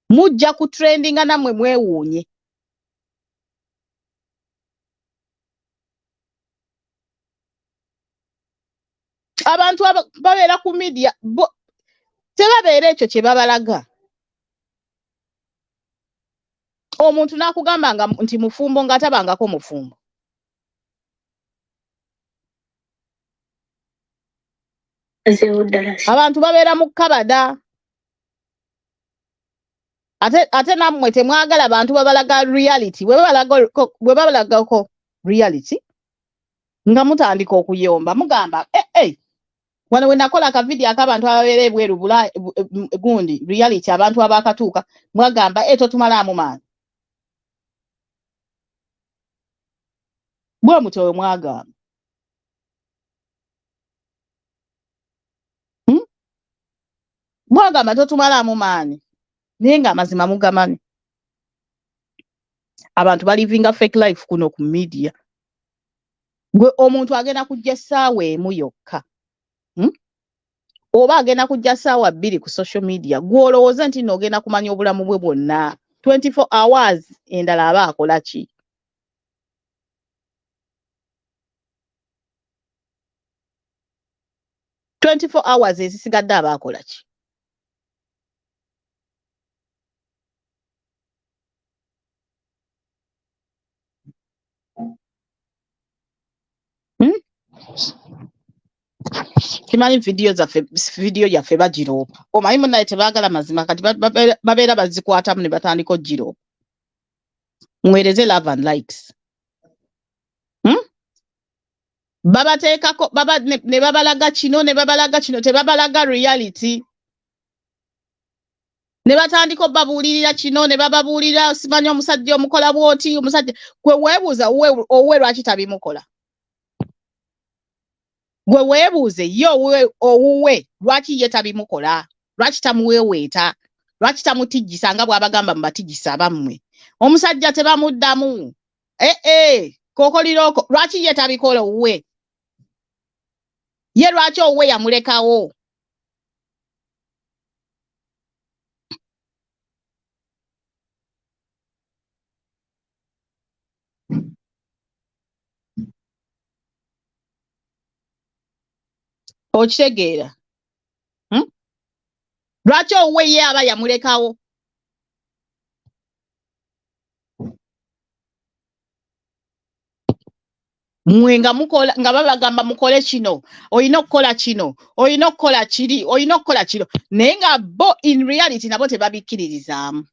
mujja ku trendinga nammwe mwewuunye abantu babeera ku media tebabeera ekyo kye babalaga omuntu n'akugamba nti mufumbo ng'atabangako mufumbo abantu babeera mu kabada ate nammwe temwagala abantu babalaga reality bwe babalagako reality nga mutandika okuyomba mugamba wano we nakola akavidiyo ak'abantu ababeera ebweru gundi reality abantu abakatuuka mwagamba totumalaamu maani bwe mutyo we mwagamba mwagamba totumalaamu maani naye nga amazima mugamanyi abantu balivinga fake life kuno ku media gwe omuntu agenda kujja essaawa emu yokka oba agenda kujja ssaawa 2 ku social media gw'olowooza nti n'ogenda kumanya obulamu bwe bwonna 24 hours endala aba akola ki hours ezisigadde aba akola ki kimanyi vidiyo yaffe bagiroopa omanyi munnaye tebaagala mazima kati babeera bazikwatamu ne batandika ogiroopa mwereze love and likes babateekako ne babalaga kino ne babalaga kino tebabalaga reality ne batandika obbabuulirira kino ne bababuulira simanyi omusajja omukola bw'oti omusajja gwe weebuuza owuwe lwaki tabimukola gwe weebuuze ye owuwe lwaki ye tabimukola lwaki tamuweeweeta lwaki tamutijjisa nga bw'abagamba mu batijjisa abammwe omusajja tebamuddamu kookoliroko lwaki ye tabikola owuwe ye lwaki owuwe yamulekawo okitegeera lwaki owuwe ye aba yamulekawo mwenga mukola nga babagamba mukole kino oyina okukola kino oyina okukola kiri oyina okukola kino naye nga bo in reality nabo tebabikkiririzaamu.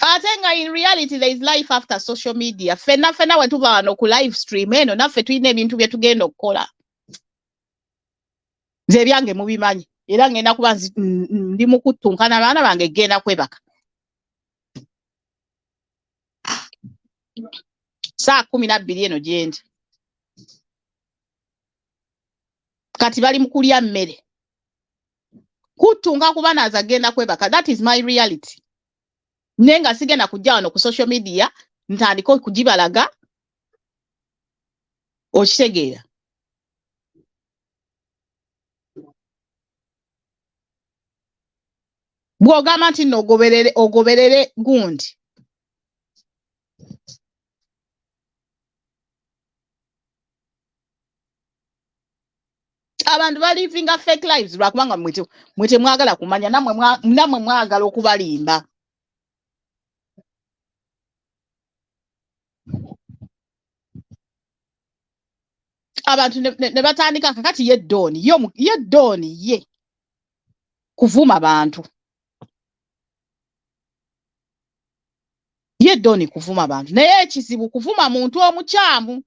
Ate nga in reality there is life after social media. Fena we tuva wano ku live stream eno naffe tulina ebintu bye tugenda okukola. Nze ebyange mubimanyi era ngenda kuba ndi mu kuttunkana baana bange genda kwebaka. Saa 12 eno gyendi. Kati bali mu kulya mmere. Kuttunka kuba naza genda kwebaka. That is my reality. Nenga sigenda kujja wano ku social media ntandika okugibalaga okitegeera. Bw'ogamba nti nno ogoberere gundi. Abantu balivinga fake lives lwakubanga mwete mwagala kumanya namwe mwagala okubalimba. Abantu ne batandika kakati ye Doni ye kuvuma abantu. Ye Doni kuvuma abantu. Naye ekizibu kuvuma muntu omukyamu.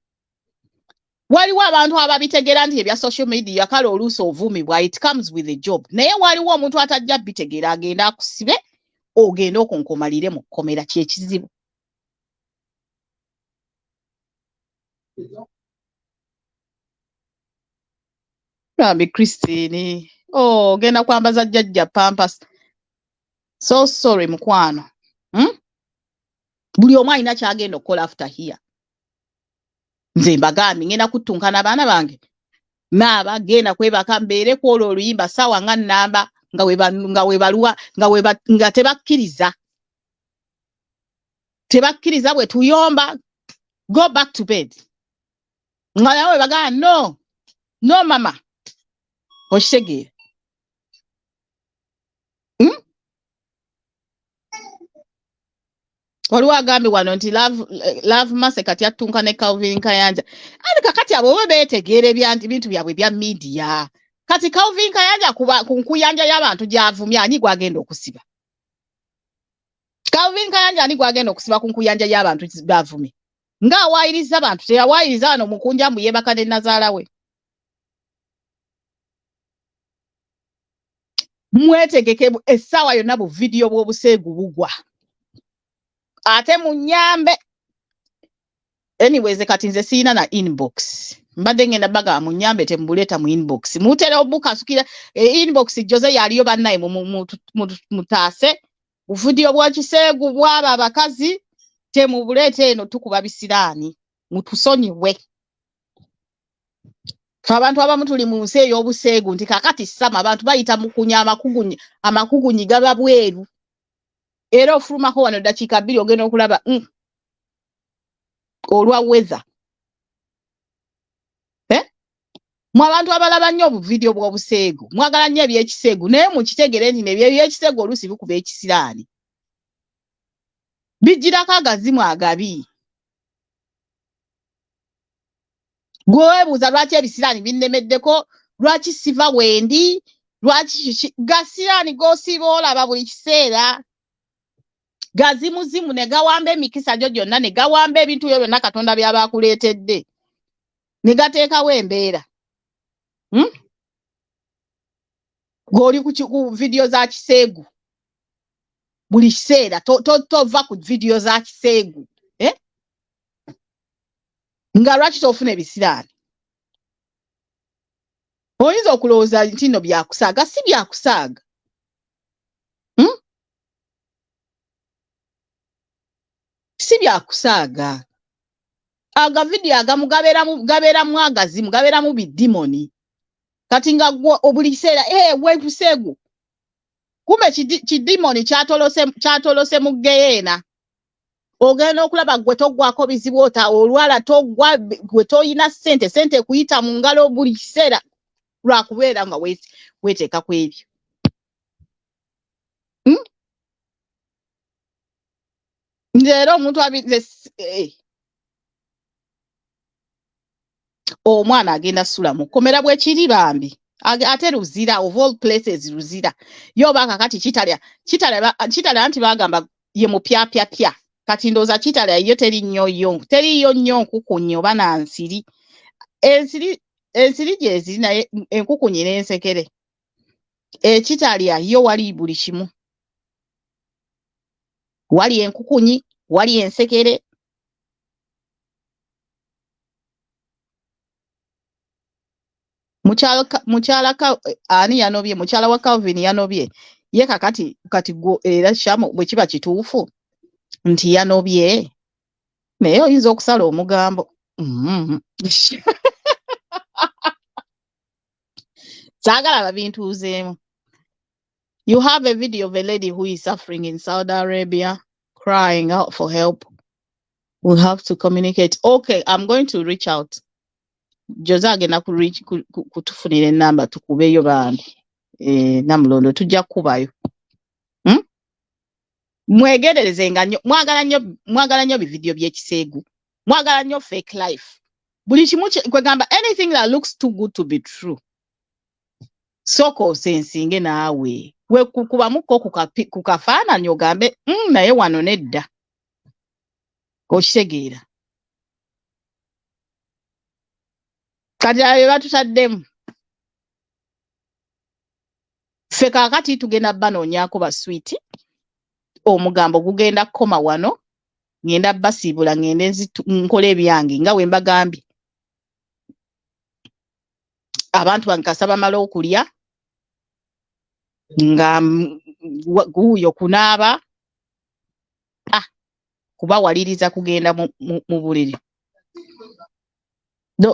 Waliwo abantu ababitegera nti ebya social media kale oluusi ovumibwa, it comes with a job. Naye waliwo omuntu atajja bitegera agenda akusibe ogenda okunkomalire mu kkomera kyekizibu. Rambi Christine. Oh, genda kwambaza jjajja pampas. So sorry mukwano. Buli omu alina kyagenda okukola after here. Nze mbagambye ngenda kuttunkana abaana bange. Naaba genda kwebaka mbeere ku olwo oluyimba ssaawa nga nnamba nga tebakkiriza. Tebakkiriza bwe tuyomba. Go back to bed. Nga nawe bagamba no mama. Okitegeera. Waliwo agambye wano nti love Mase kati attunka ne Calvin Kayanja. Ani kakati abo beetegeera ebintu byabwe bya media. Kati Calvin Kayanja ku nkuyanja y'abantu gy'avumya ani gwagenda okusiba. Calvin Kayanja ani gwagenda okusiba ku nkuyanja y'abantu bavumye. Nga awaayiriza abantu teyawaayiriza wano mukunja mu yebaka ne nazaala we. Mwetegeke essaawa yonna bu video bw'obusegu bugwa. Ate munyambe. Anyways, kati nze siina na inbox. Mbadde ngenda baga munyambe tembuleeta mu inbox. Mutera obuka sukira inbox Jose yaliyo bannaye mutaase. Video bwa kisegu bwaba abakazi temubuleete eno tukuba bisiraani. Mutusonyiwe. Abantu abamu tuli mu nsi ey'obusegu nti kakati sama abantu bayita mukunya amakugunyi gaba bweru. Era ofulumako wano dakiika 2 ogenda okulaba olwa weather. Mu abantu abalaba nnyo obu video bw'obusegu mwagala nnyo ebyekisegu naye mukitegere nti ebyekisegu oluusi bikuba ekisiraani. Bijjirako agazimu agabi. Gwebuuza lwaki ebisiraani binnemeddeko, lwaki siva wendi, lwaki gasiraani g'osiiba olaba buli kiseera. Gazimuzimu ne gawamba emikisa gyo gyonna ne gawamba ebintu byo byonna Katonda by'abakuleetedde. Ne gateekawo embeera. G'oli ku video za kiseegu. Buli kiseera tova ku video za kiseegu. Nga lwaki tofuna ebisiraani. Oyinza okulowooza nti nno byakusaaga, si byakusaaga. Si byakusaaga. Aga video agamu gabeeramu agazimu, gabeeramu bidimoni. Kati nga buli kiseera weebusegu. Kumbe kidimoni kyatolose mu geyeena. Ogenda okulaba gwe toggwako bizibu olwala toggwa gwe toyina sente kuyita mu ngalo buli kiseera lwakubeera nga weeteeka ku ebyo. Nzeero omuntu abize omwana agenda sula mu kkomera bwe kiri bambi ate Luzira of all places Luzira yo baka kati kitalya nti bagamba ye mupyapyapya kati ndooza kitalya yo teriyo nnyo nkukunyi oba nansiri ensiri gyeziri naye enkukunyi n'ensekere ekitalya yo wali buli kimu wali enkukunyi wali ensekere mukyala ani yanobye mukyala wa Calvin yanobye ye kati go era shamu bwe kiba kituufu nti yanobye naye oyinza okusala omugambo saagala babintuuzeemu. You have a video of a lady who is suffering in Saudi Arabia crying out for help. We'll have to communicate. Okay, I'm going to reach out. Joza agenda kutufunira enamba tukubeyo bandi namulondo tujja kubayo. Mwegerereze nnyo mwagala nnyo bividiyo by'ekiseegu mwagala nnyo fake life buli kimu kwegamba anything that looks too good to be true soko osensinge naawe wekukubamuko ku kafaananyi ogambe naye wano nedda okitegeera kati abe batutaddemu ffe kaakati tugenda banoonyaako baswiti omugambo gugenda kukoma wano ngenda basiibula ngende nkola ebyange nga we mbagambye abantu bankasa bamala okulya nga guuyo kunaaba kubawaliriza kugenda mu buliri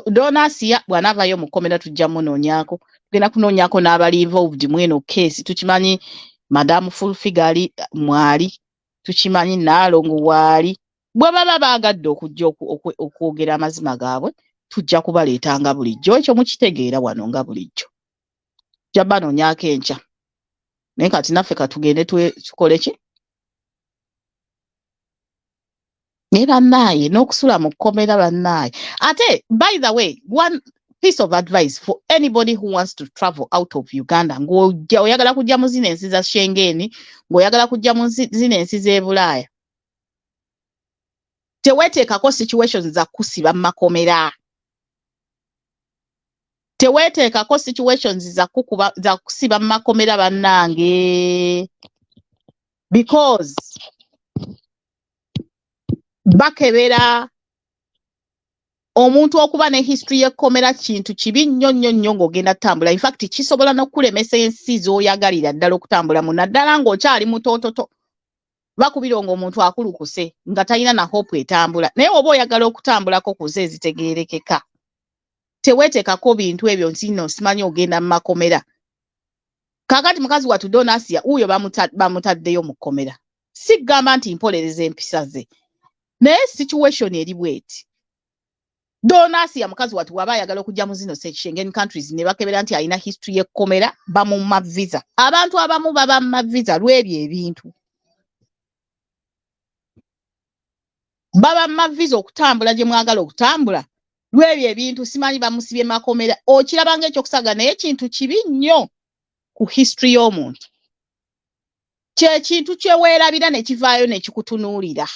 Donasiya bw'anaavayo mu kkomera tujja munoonyaako tugenda kunoonyaako n'abali involved mweno case tukimanyi Madamu Fulfigali mwali tukimanyi Naalongo waali bwe baba baagadde okujja okwogera amazima gaabwe tujja kubaleetanga bulijjo ekyo mukitegeera wano nga bulijjo tujja banoonyaako enkya naye kati naffe katugende tukole ki naye bannaaye n'okusula mu kkomera bannaaye ate by the way one piece of advice for anybody who wants to travel out of Uganda oyagala kujja mu zino ensi za Schengen ng'oyagala kujja mu zino ensi z'e Bulaaya teweeteekako situations za kusiba mu makomera teweeteekako situations za kusiba mu makomera bannange because bakebera omuntu okuba ne history y'ekkomera kintu kibi nnyo ng'ogenda tambula in fact kisobola n'okulemesa ensi z'oyagalira ddala okutambulamu naddala ng'okyali mutoototo bakubira ng'omuntu akulukuse nga talina na hope etambula naye oba oyagala okutambulako ku ze ezitegeerekeka teweeteekako bintu ebyo nsino simanyi ogenda mu makomera kaakati mukazi wattu Donasiya uyo bamutaddeyo mu kkomera sigamba nti mpolereza empisa ze naye situation eri bweti Donasiya mukazi wattu waba ayagala okujja mu zino Schengen countries ne bakebera nti alina history y'ekkomera bamumma visa abantu abamu babamma visa lw'ebyo ebintu babamma visa okutambula gye mwagala okutambula lw'ebyo ebintu simanyi bamusibye makomera okirabanga ekyokusaga naye kintu kibi nnyo ku history y'omuntu kye kintu kye weerabira ne kivaayo ne kikutunuulira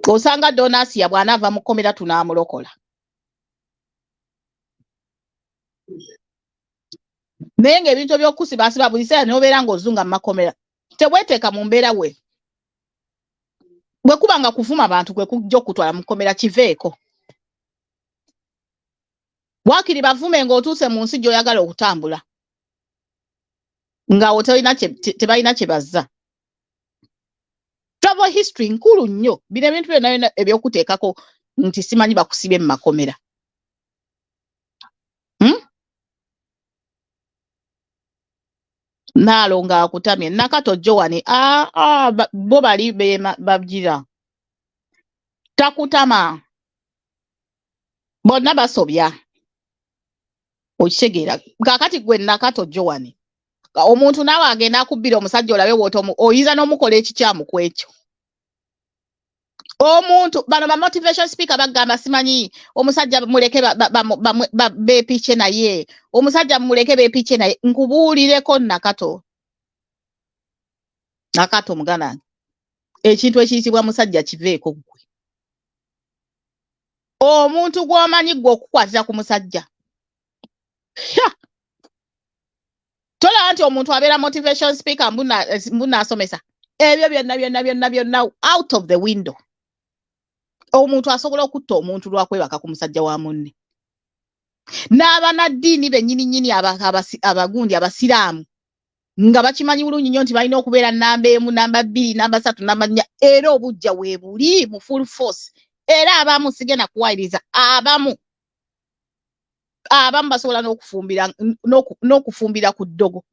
osanga Donasiya bw'anaava mu kkomera tunaamulokola naye ng'ebintu by'okusibaasiba buli kiseera n'obeera ng'ozunga mu makomera teweeteeka mu mbeera we bwe kuba nga kuvuma abantu kwe kujja okutwala mu kkomera kiveeko waakiri bavume ng'otuuse mu nsi gy'oyagala okutambula ng'awo tebalina kye bazza travel history nkulu nnyo bino ebintu byonna ebyokuteekako nti simanyi bakusibye mu makomera Naalongo akutamye Nakato Joane bo bali bagira takutama bonna basobya okitegeera kakati gwe nakato Joan omuntu nawe agenda akubbira omusajja olabe woto oyiza n'omukola ekikyamu kwekyo omuntu bano ba motivation speaker bagamba simanyi omusajja muleke bepiche naye omusajja muleke bepiche naye nkubuulireko nakato mugana ekintu ekiyitibwa musajja kiveeko gwe omuntu gw'omanyi gwe okukwatira ku musajja tola nti omuntu abeera motivation speaker mbuna asomesa ebyo byonna out of the window omuntu asobola okutta omuntu lwakwebaka ku musajja wa munne n'abanaddiini bennyini abagundi abasiraamu nga bakimanyi bulungi nnyo nti balina okubeera namba 1 namba 2 namba 3 namba 4 era obujja weebuli mu full force era abamu sigena kuwayiriza abamu basobola n'okufumbira ku ddogo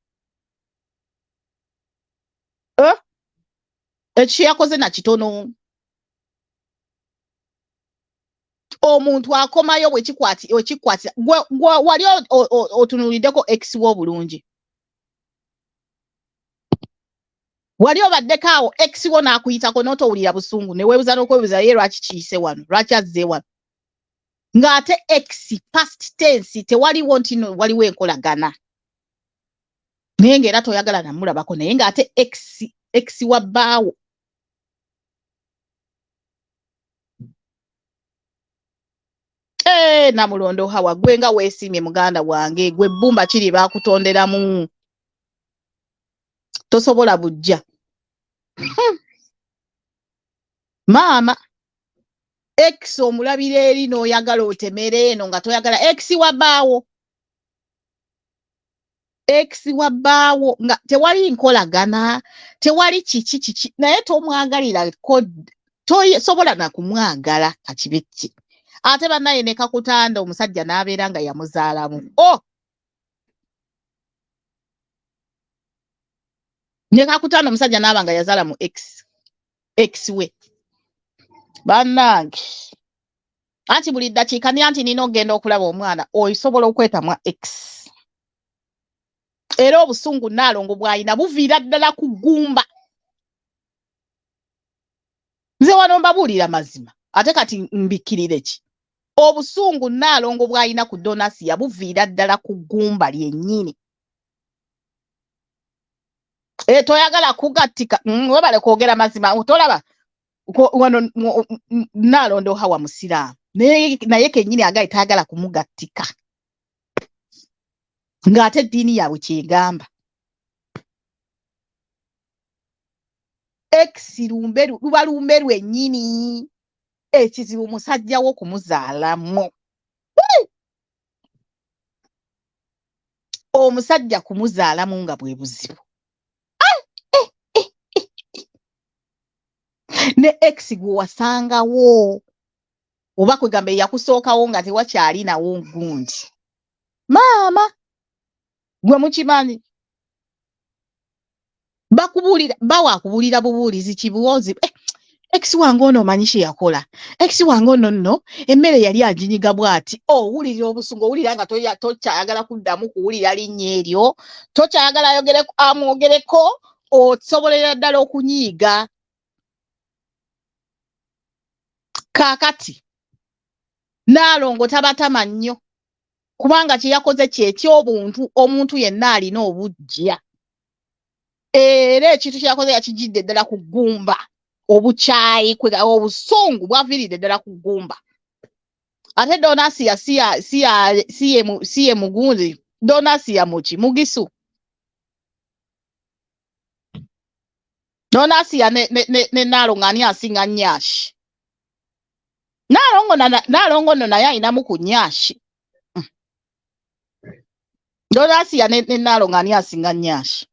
ekyo yakoze na kitono omuntu akomayo wekikwatira wali otunuliddeko x w'obulungi wali obaddeko awo x wo n'akuyitako n'otowulira busungu ne weebuza n'okwebuza ye lwaki kiyise wano lwaki azze wano ng'ate x past tense tewaliwo nti waliwo enkolagana naye ng'era toyagala namulabako naye ng'ate x wabbaawo namulondo hawa gwe nga weesiimye muganda wange gwe bbumba kiri baakutonderamu tosobola bujja maama x omulabira eri n'oyagala otemere eno nga toyagala x wabbaawo nga tewali nkolagana tewali kiki naye tomwagalira tosobola na kumwagala kakibeki ate bannaye ne kakutanda omusajja n'abeera nga yamuzaalamu ne kakutanda omusajja n'aba nga yazaala mu x we bannange anti buli ddakiika ni anti nina ogenda okulaba omwana oyisobola okwetamwa x era obusungu Naalongo bw'ayina buviira ddala ku ggumba nze wano mbabuulira mazima ate kati mbikkirire ki obusungu Naalongo bw'ayina ku Donasi buviira ddala ku ggumba lyennyini toyagala kugattika webale kwogera mazima otolaba wano Nalondo hawa musiraamu naye kennyini agaye tayagala kumugattika ng'ate eddiini yaabwe kyegamba x luba lumbe lwennyini ekizibu musajja wo kumuzaalamu omusajja kumuzaalamu nga bwe buzibu ne x gwe wasangawo oba kwegamba yakusookawo nga tewakyalinawo gundi maama gwe mukimanyi bawakubuulira bubuulizi kibuwozi x wange ono omanyi kye yakola x wange ono nno emmere yali aginyiga bw'ati owulira obusungu owulira nga tokyayagala kuddamu kuwulira linnya eryo tokyayagala amwogereko osobolera ddala okunyiiga kaakati Naalongo tabatama nnyo kubanga kye yakoze kyekyobuntu omuntu yenna alina obujja era ekintu kye yakoze yakijjidde ddala ku ggumba obukyayi obusungu bwaviiridde ddala ku ggumba ate Donasiya siye mugunzi Donasiya muki mugisu Donasiya ne Naalongo ani asinga nnyashi Naalongo nno naye ayinamu ku nnyashi Donasiya ne Naalongo ani asinga nnyashi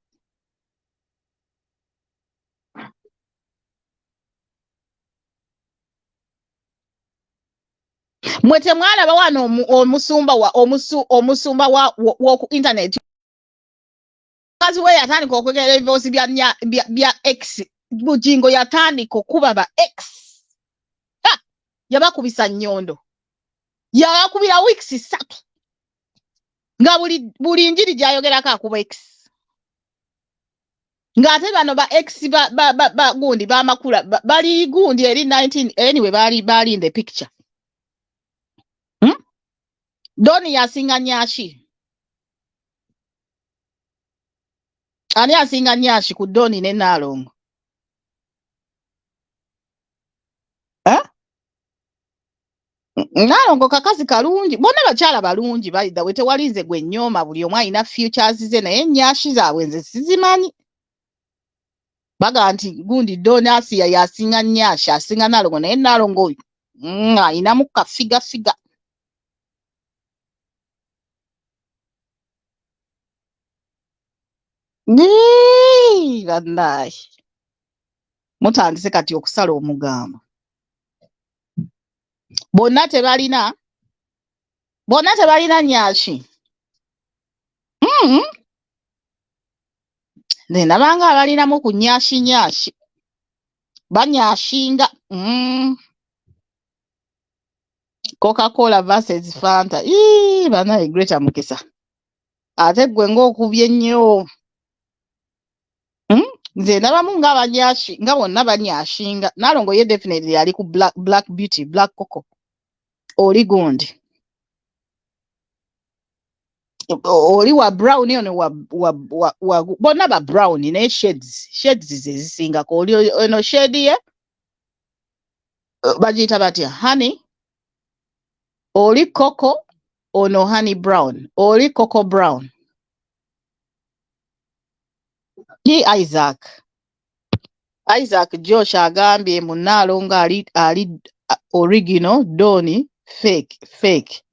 mwe temwalaba wano omusumba w'oku internet mukazi we yatandika okwogera ebiboozi bya x bujingo yatandika okuba ba x yabakubisa nnyondo yabakubira weeks 3 nga buli njiri gyayogerako akuba X ng'ate bano ba X ba gundi b'amakula bali gundi eri 19 anyway bali in the picture. Doni yasinga Nyashi. Ani asinga Nyashi ku Doni ne Nalongo? Nalongo kakazi kalungi. Bonna bakyala balungi bayida we tewalinze gwe nnyoma buli omu alina futures ze naye Nyashi zaabwe nze sizimanyi. Baga nti gundi Doni Asiya yasinga Nyashi asinga Nalongo naye Nalongo oyo ayinamu kafiga. Bannaye mutandise kati okusala omugambo. Bonna tebalina Nyashi. Nabanga abalinamu ku Nyashi banyashinga. Coca-Cola versus Fanta. Bannaye Greta Mukisa ate gwe ng'okubye nnyo. Nze nabamu ng'abanyashi nga bonna banyashinga. Nalongo ye definitely ali ku black beauty, black coco. Oli gundi. Oli wa brown ono wa bonna ba brown naye shades ze zisinga ko oli ono shade ye bagita batya honey. Oli coco ono honey brown. Oli coco brown. Ki Isaac Josh agambye munaalonga ali original Doni fake.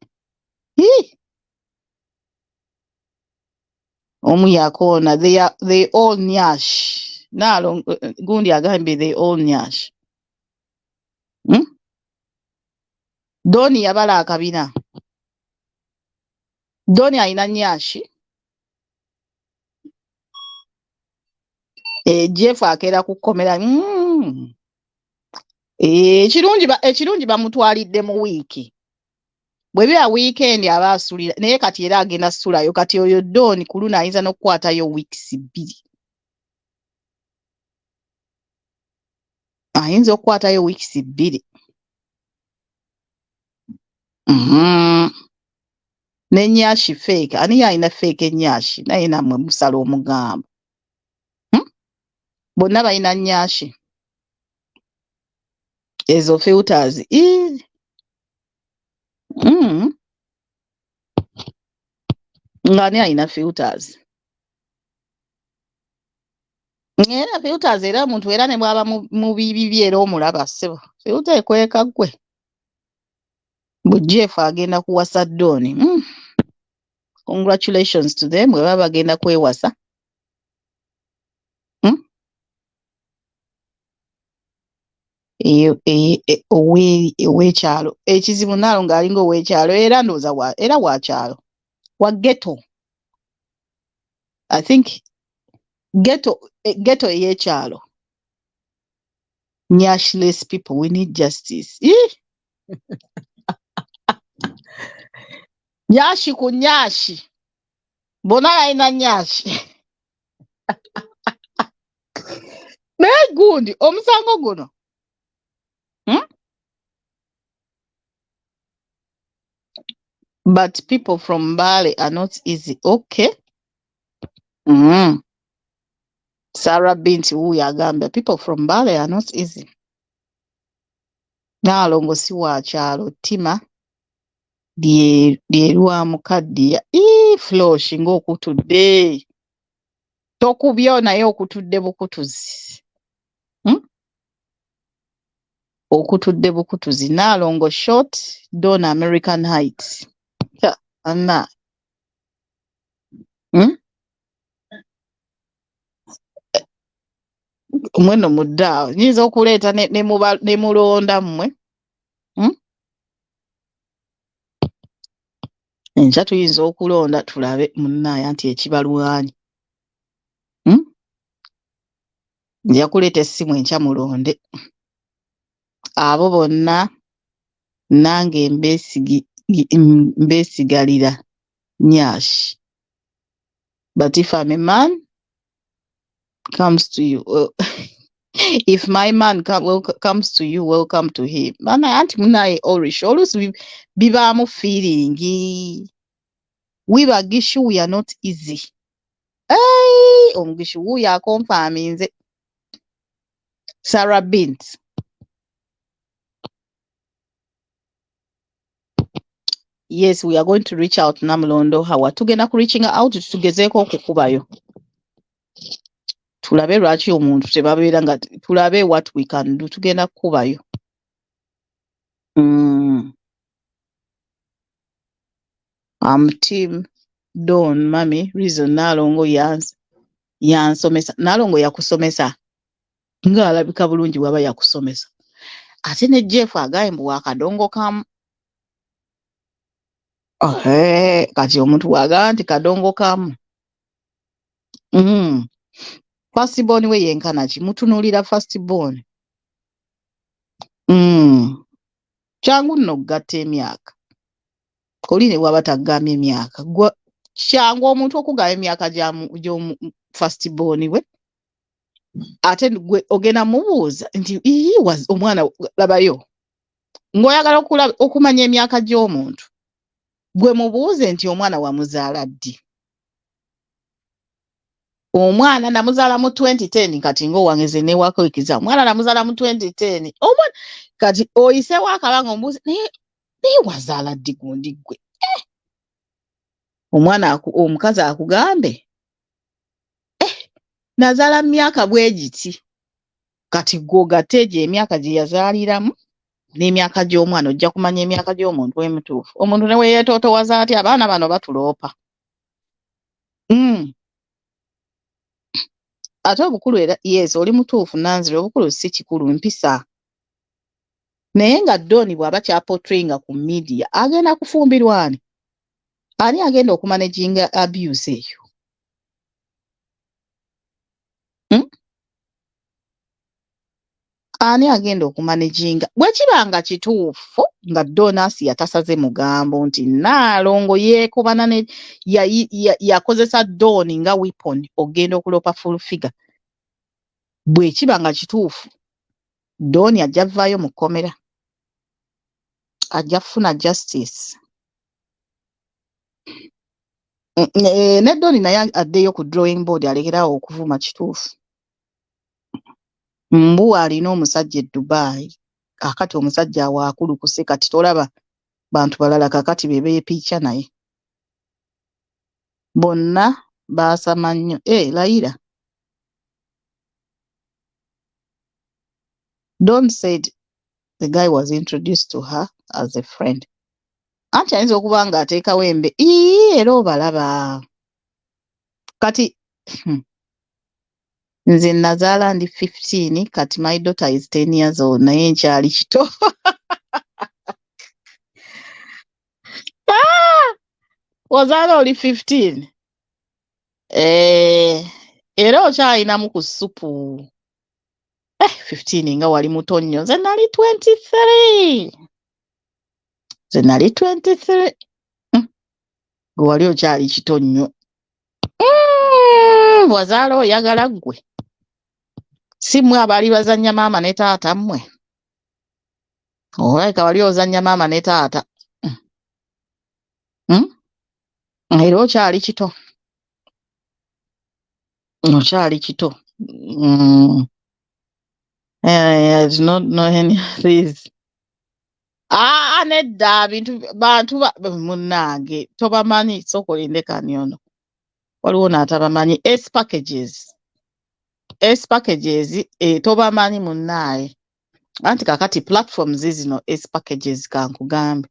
Omu yakona they all Nyash. Naalongo gundi agambye they all Nyash. Doni yabala akabina. Doni alina Nyashi. Jeff akera kukomera. Ekirungi bamutwalidde mu wiiki. Bwe biba weekend aba asulira naye kati era agenda sulayo kati oyo Doni ku luno ayinza n'okukwatayo weeks 2. Ayinza okukwatayo weeks 2. Ne Nyashi fake. Ani alina fake Nyashi naye namwe musala omugambo. Bonna balina Nyashi. Ezo filters. Ngani alina filters. Era filters era omuntu era ne bwaba mu bibi bye era omulaba ssebo. Filter ekweka gwe. Jeff agenda kuwasa Doni. Congratulations to them. Bwe baba bagenda kwewasa. Owekyalo ekizibu Nalongo alinga owekyalo era ndowooza era wakyalo wa ghetto. I think ghetto ey'ekyalo. Nyashless people, we need justice. Nyashi ku Nyashi bona alina Nyashi. Naye gundi omusango guno but people from Mbale are not easy. Okay. Sarah Binti huyu agamba people from Mbale are not easy. Nalongo si wakyalo tima lyerwa mukaddiya flosh ng'okutudde tokubyo naye okutudde bukutuzi. Okutudde bukutuzi. Nalongo short Don American height. Anna. Mweno mudda nyinza okuleeta ne mulonda mmwe. Enkya tuyinza okulonda tulabe munnaye anti ekibalwanyi. Nja kuleeta essimu enkya mulonde. Abo bonna nange mbesigalira Nyash. But if I'm a man, comes to you. If my man comes to you, welcome to him. Mana anti munaye orish. Always biba mo feeling. We were gishu, we are not easy. Hey, gishu, we are confirming. Sarah Bint. Yes, we are going to reach out Namlondo Hawa. Tugenda ku reaching out tugezeeko okukubayo. Tulabe lwaki omuntu tebabeera nga tulabe what we can do. Tugenda kukubayo. Team Don mami reason Nalongo yansomesa. Nalongo yakusomesa. Nga alabika bulungi waba yakusomesa. Ate ne Jeff agaye mbu wakadongo kamu. Kati omuntu waga nti kadongo kamu. First born we yenkana ki mutunulira first born. Changu nno gatta emyaka. Oli ne waba tagamya emyaka. Changu omuntu okugaba emyaka gy'omu first born we. Ate gwe ogenda mubuuza nti omwana labayo. Ng'oyagala okumanya emyaka gy'omuntu. Gwe mubuuze nti omwana wamuzaala ddi. Omwana namuzaala mu 2010 kati ng'owangeze ne wakoikiza. Omwana namuzaala mu 2010. Omwana kati oyise wakabanga ombuuze naye wazaala ddi gundi gwe. Omwana omukazi akugambe. Nazaala myaka bwe giti. Kati gwogateje emyaka gye yazaaliramu n'emyaka gy'omwana ojja kumanya emyaka gy'omuntu emutuufu. Omuntu ne weyeetootowaza ati abaana bano batuloopa. Ate obukulu era yes oli mutuufu Nanziri obukulu si kikulu mpisa. Naye nga Doni bw'aba kyaportrayinga ku media agenda kufumbirwa ani? Ani agenda okumanaginga abuse eyo? Ani agenda okumanaginga? Bwe kibanga kituufu nga Donasi yatasaze mugambo nti Naalongo yeekubana yakozesa Doni nga weapon ogenda okulopa full figure. Bwe kibanga kituufu Doni ajja vaayo mu kkomera. Ajja kufuna justice. Ne Doni naye addeyo ku drawing board alekerawo okuvuma kituufu. Mbu alina omusajja e Dubai. Akati omusajja awo akulukuse kati tolaba bantu balala kakati be beepiica naye. Bonna baasama nnyo. Layira. Don said the guy was introduced to her as a friend. Anti ayinza okuba nga ateekawo embe. Era obalaba. Kati nze nazaala ndi 15 kati my daughter is 10 years old naye nkyali kito. Ozaala oli 15. Era okyalinamu ku ssupu. 15 nga wali muto nnyo. Nze nali 23. Gwe wali okyali kito nnyo. Bwazaala oyagala ggwe. Si mmwe abaali bazannya maama ne taata mmwe. Olabika wali ozannya maama ne taata. Era okyali kito. Okyali kito. I do not know any of these. Nedda bantu munnange tobamanyi sokola endekani ono. Waliwo n'atabamanyi S packages tobamanyi munnaaye. Anti kakati platforms zino S packages kankugambe.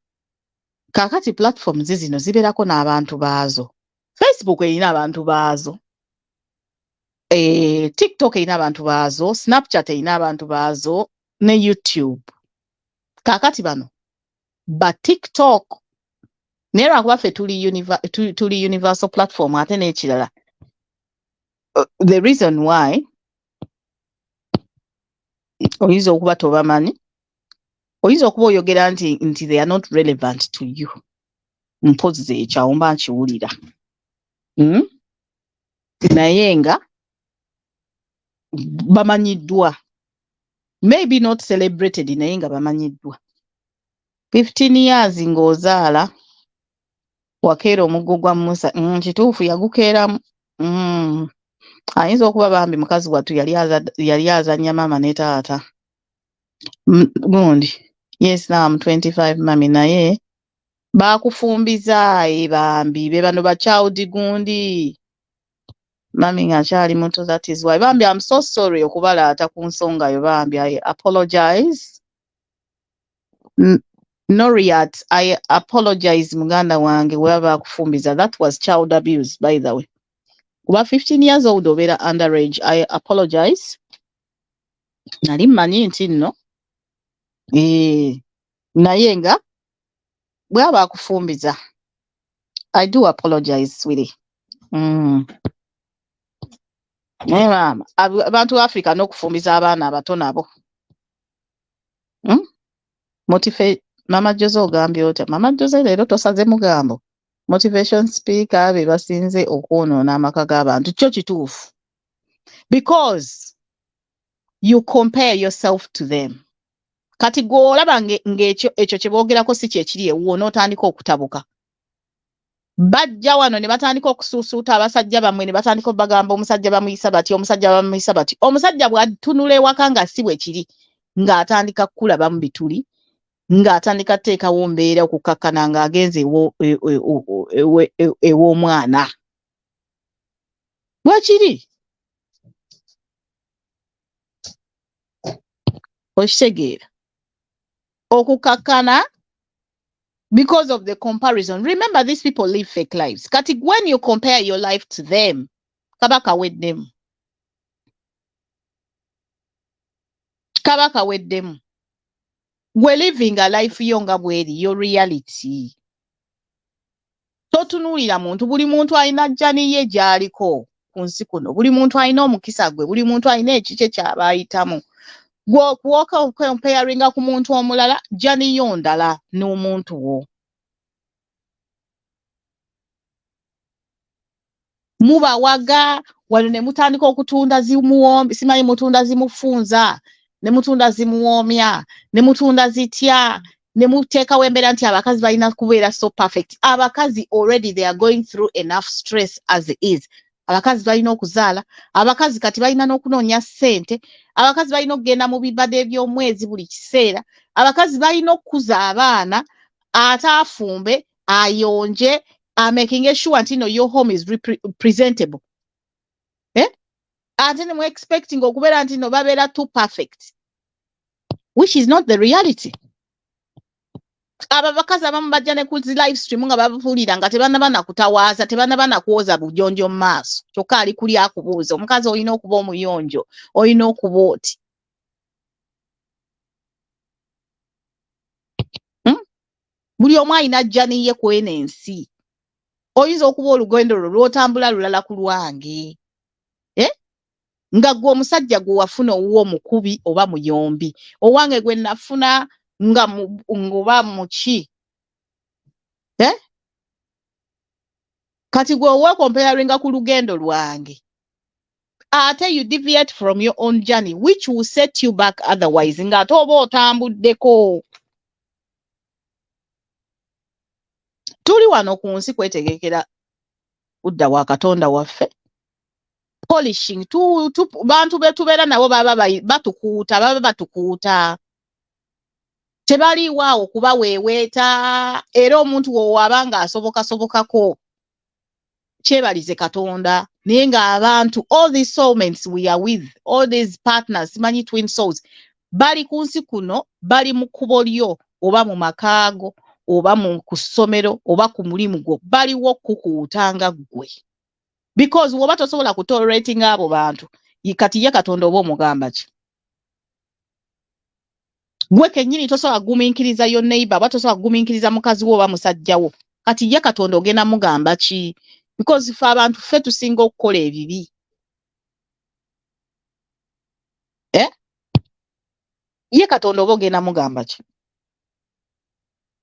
Kakati platforms zino zibeerako n'abantu baazo. Facebook erina abantu baazo. TikTok erina abantu baazo. Snapchat erina abantu baazo. Ne YouTube. Kakati bano. Ba TikTok. Naye lwakuba ffe tuli universal platform ate n'ekirala. The reason why oyinza okuba tobamanyi oyinza okuba oyogera nti they are not relevant to you. mpozi ekyawo mba nkiwulira naye nga bamanyiddwa, maybe not celebrated naye nga bamanyiddwa. 15 years ng'ozaala wakeera omuggo gwa Musa. Kituufu yagukeeramu. Ayinza okuba bambi mukazi wattu yali azannya maama ne taata. Gundi yes now I'm 25 mami, naye bakufumbiza bambi be bano ba child gundi mami ng'akyali muto. That is why bambi I'm so sorry okubalaata ku nsonga yo bambi. I apologize. Noriat, I apologize muganda wange weba bakufumbiza. That was child abuse by the way. Kuba 15 years old obeera underage. I apologize. Nali mmanyi nti nno naye nga bwaba akufumbiza. I do apologize sweetie. Naye maama abantu ba Africa n'okufumbiza abaana abato nabo. Mama Jose ogambye otya? Mama Jose leero tosaze mugambo. Motivation speaker be basinze okwonoona amaka g'abantu. Kyo kituufu. Because you compare yourself to them. Kati gw'olaba ng'ekyo kye boogerako si kye kiri ewuwo n'otandika okutabuka. Bajja wano ne batandika okusuusuuta abasajja bamwe ne batandika obagamba omusajja bamuyisa bati, omusajja bamuyisa bati. Omusajja bw'atunula ewaka nga si bwe kiri ng'atandika kukulabamu bituli, ng'atandika teekawo mbeera okukkakkana ng'agenze ew'omwana. Bwe kiri. Okitegeera. Okukkakkana because of the comparison. Remember, these people live fake lives. Kati when you compare your life to them, kabaka weddemu. Kabaka weddemu. We're living a life yonga bweri, your reality. Totunuulira muntu, buli muntu alina jjani ye gy'aliko ku nsi kuno. Buli muntu alina omukisa gwe, buli muntu alina ekikye ky'aba ayitamu. Gw'okuwaka okukomparinga ku muntu omulala, jjani yo ndala n'omuntu wo. Mubawaga wano ne mutandika okutunda zimuwombi, simanyi mutunda zimufunza, ne mutunda zimuwoomya, ne mutunda zitya, ne muteekawo embeera nti abakazi balina kubeera so perfect. Abakazi already they are going through enough stress as it is. Abakazi balina okuzaala, abakazi kati balina n'okunoonya ssente, abakazi balina okugenda mu bibadde by'omwezi buli kiseera, abakazi balina okukuza abaana, ataafumbe, ayonje, making sure nti no your home is presentable. Ate ne mu expecting okubeera nti no babeera too perfect, which is not the reality. Aba bakazi abamu bajja ne ku live stream nga babuulira nga tebanaba na kutawaaza, tebanaba na kuwoza bujonjo mu maaso. Kyokka ali kuli akubuuza. Omukazi olina okuba omuyonjo, olina okuba oti. Buli omu alina jjani ye ku eno ensi. Oyinza okuba olugendo lwo lw'otambula lulala ku lwange. Nga gwe omusajja gwe wafuna owuwo mukubi oba muyombi. Owange gwe nafuna nga ngoba muki. Kati gwe owe comparinga ku lugendo lwange. Ate you deviate from your own journey which will set you back otherwise. Nga ate oba otambuddeko. Tuli wano ku nsi kwetegekera udda wa Katonda waffe. Polishing bantu betubeera nabo baba batukuuta. Tebaliwo awo kuba weeweeta era omuntu w'owaba asobokako. Kyebalize Katonda. Naye ng'abantu, all these soulmates we are with, all these partners, simanyi twin souls, bali ku nsi kuno, bali mu kkubo lyo, oba mu makaago, oba ku ssomero, oba ku mulimu gwo, baliwo kukuutanga ggwe. Because woba tosobola kutolerating abo bantu, kati ye Katonda oba omugamba ki? Gwe kennyini tosobola kugumiikiriza yo neighbor, oba tosobola kugumiikiriza mukazi wo oba musajja wo. Kati ye Katonda ogenda mugamba ki? Because ffe abantu ffe tusinga okukola ebibi. Ye Katonda oba ogenda mugamba ki?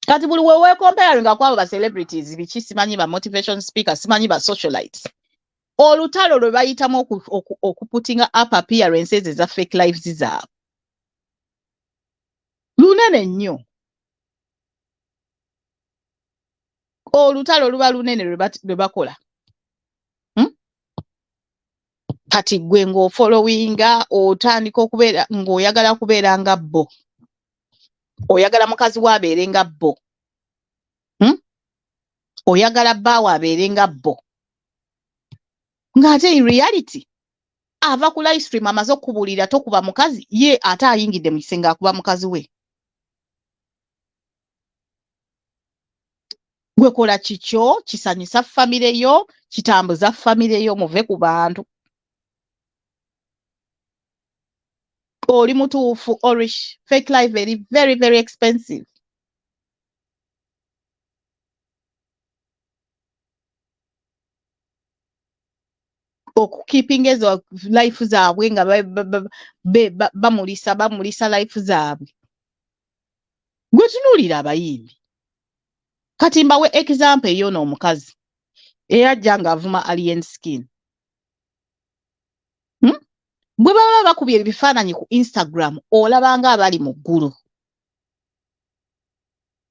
Kati buli wewe comparing akwabo ba celebrities bichi simanyi ba motivation speakers simanyi ba socialites. Olutalo lwe bayitamu okuputinga up appearances eza fake lives zaabwe. Lunene nnyo. Olutalo luba lunene lwe bakola. Kati gwe ng'ofollowinga otandika okubeera ng'oyagala kubeera nga bo. Oyagala mukazi wabeere nga bo. Oyagala bbaawe abeere nga bo. Ng'ate in reality ava ku live stream amaze okubuulira tokuba mukazi ye ate ayingidde mu kisenge akuba mukazi we. Gwe kola kikyo kisanyusa famire yo kitambuza famire yo muve ku bantu. Oli mutuufu orish fake life very very very expensive. Okukeeping ezo life zaabwe nga bamulisa life zaabwe. Gwe tunuulira abayimbi. Kati mbawe example y'ono omukazi eyajja ng'avuma alien skin. Bwe baba bakubye ebifaananyi ku Instagram olabanga abali mu ggulu.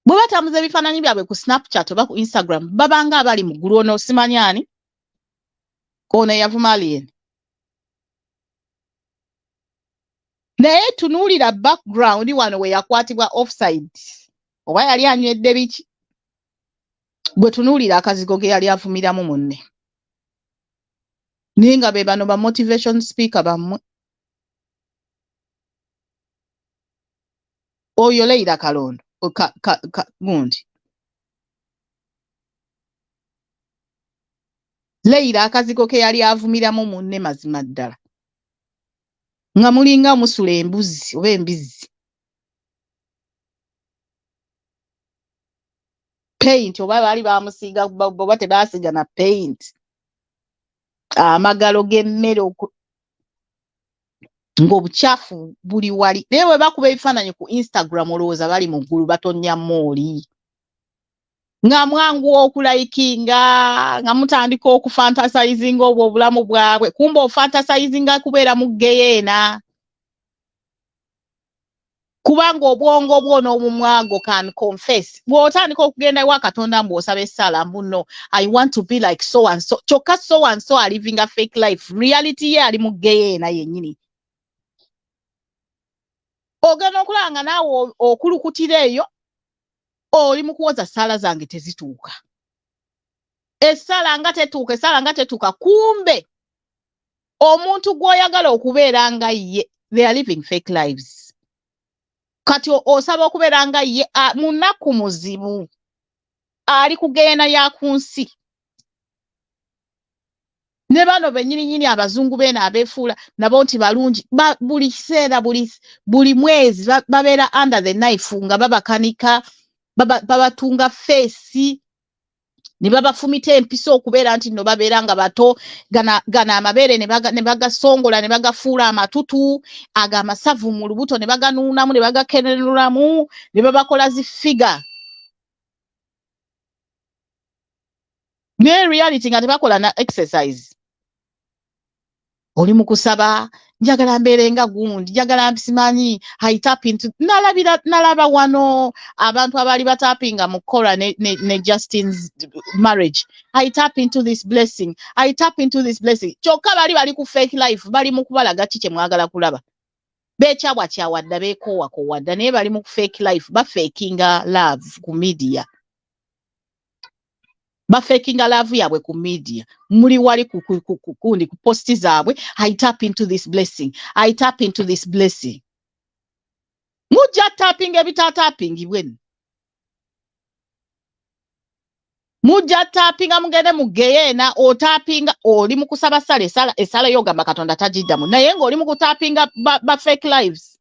Bwe batambuza ebifaananyi byabwe ku Snapchat oba ku Instagram babanga abali mu ggulu. Ono simanyi ani? Ono eyavuma alien. Naye tunuulira background wano we yakwatibwa offside. Oba yali anywedde biki? Gwe tunuulira akazigo ge yali avumiramu munne. Naye nga be bano ba motivation speaker bammwe. Oyo Leila Kalondo. Gundi. Leila akazigo ke yali avumiramu munne mazima ddala. Nga mulinga musula embuzi oba embizi. Paint oba bali bamusiiga oba tebaasiga na paint. Amagalo g'emmere ng'obucafu buli wali. Naye bwe bakuba ebifaananyi ku Instagram olowooza bali mu ggulu batonnya mooli. Nga mwangu okulayikinga nga mutandika okufantasizinga obwo obulamu bwabwe. Kumba ofantasizinga kubeera mu geyeena. Kubanga obwongo bwo n'omumwago can confess. Bw'otandika okugenda ewa Katonda mbw'osaba essala mbuno I want to be like so and so. Kyokka so and so are living a fake life. Reality ye ali mu geyeena yennyini. Ogenda okulanga naawe okulukutira eyo oli mu kuwoza ssaala zange tezituuka. Essala nga tetuuka kumbe omuntu gw'oyagala okubeera nga ye they are living fake lives. Kati osaba okubeera nga ye munaku muzibu ali kugeena ya ku nsi. Ne bano bennyini abazungu beena abeefuula nabo nti balungi buli kiseera buli mwezi babeera under the knife nga babakanika babatunga feesi ne babafumita empisa okubeera nti nno babeera nga bato gana amabeere ne bagasongola ne bagafuula amatutu aga amasavu mu lubuto ne baganuunamu ne bagakenenulamu ne babakola zifiga. Ne reality nga tebakola na exercise. Oli mu kusaba njagala mbeere nga gundi njagala msimanyi I tap into nalaba wano abantu abali batapinga mu Cora ne Justin's marriage. I tap into this blessing. Kyokka bali ku fake life bali mu kubalaga kiki mwagala kulaba. Bekyabwadda beekoowakowadda naye bali mu fake life bafekinga love ku media. Bafekinga love yabwe ku media. Muri wali kukundi ku posti zaabwe I tap into this blessing. Mujja tapping ebitatapping bwenu. Mujja tappinga mugende mu geyeena otappinga oli mu kusaba essala y'ogamba Katonda tagiddamu naye ng'oli mu kutappinga ba fake lives.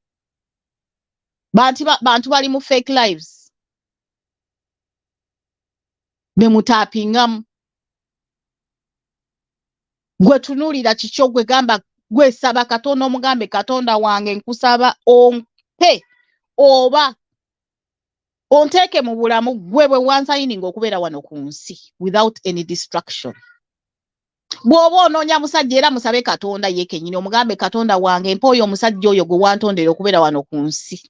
Bantu bali mu fake lives. Be mutappingamu. Gwe tunuulira kikyo gwe gamba gwe saba Katonda omugambe Katonda wange nkusaba ompe oba onteke mu bulamu gwe bwe wansayininga okubeera wano ku nsi without any distraction. Bw'oba onoonya musajja era musabe Katonda ye kennyini omugambe Katonda wange mpa oyo omusajja oyo gwe wantondera okubeera wano ku nsi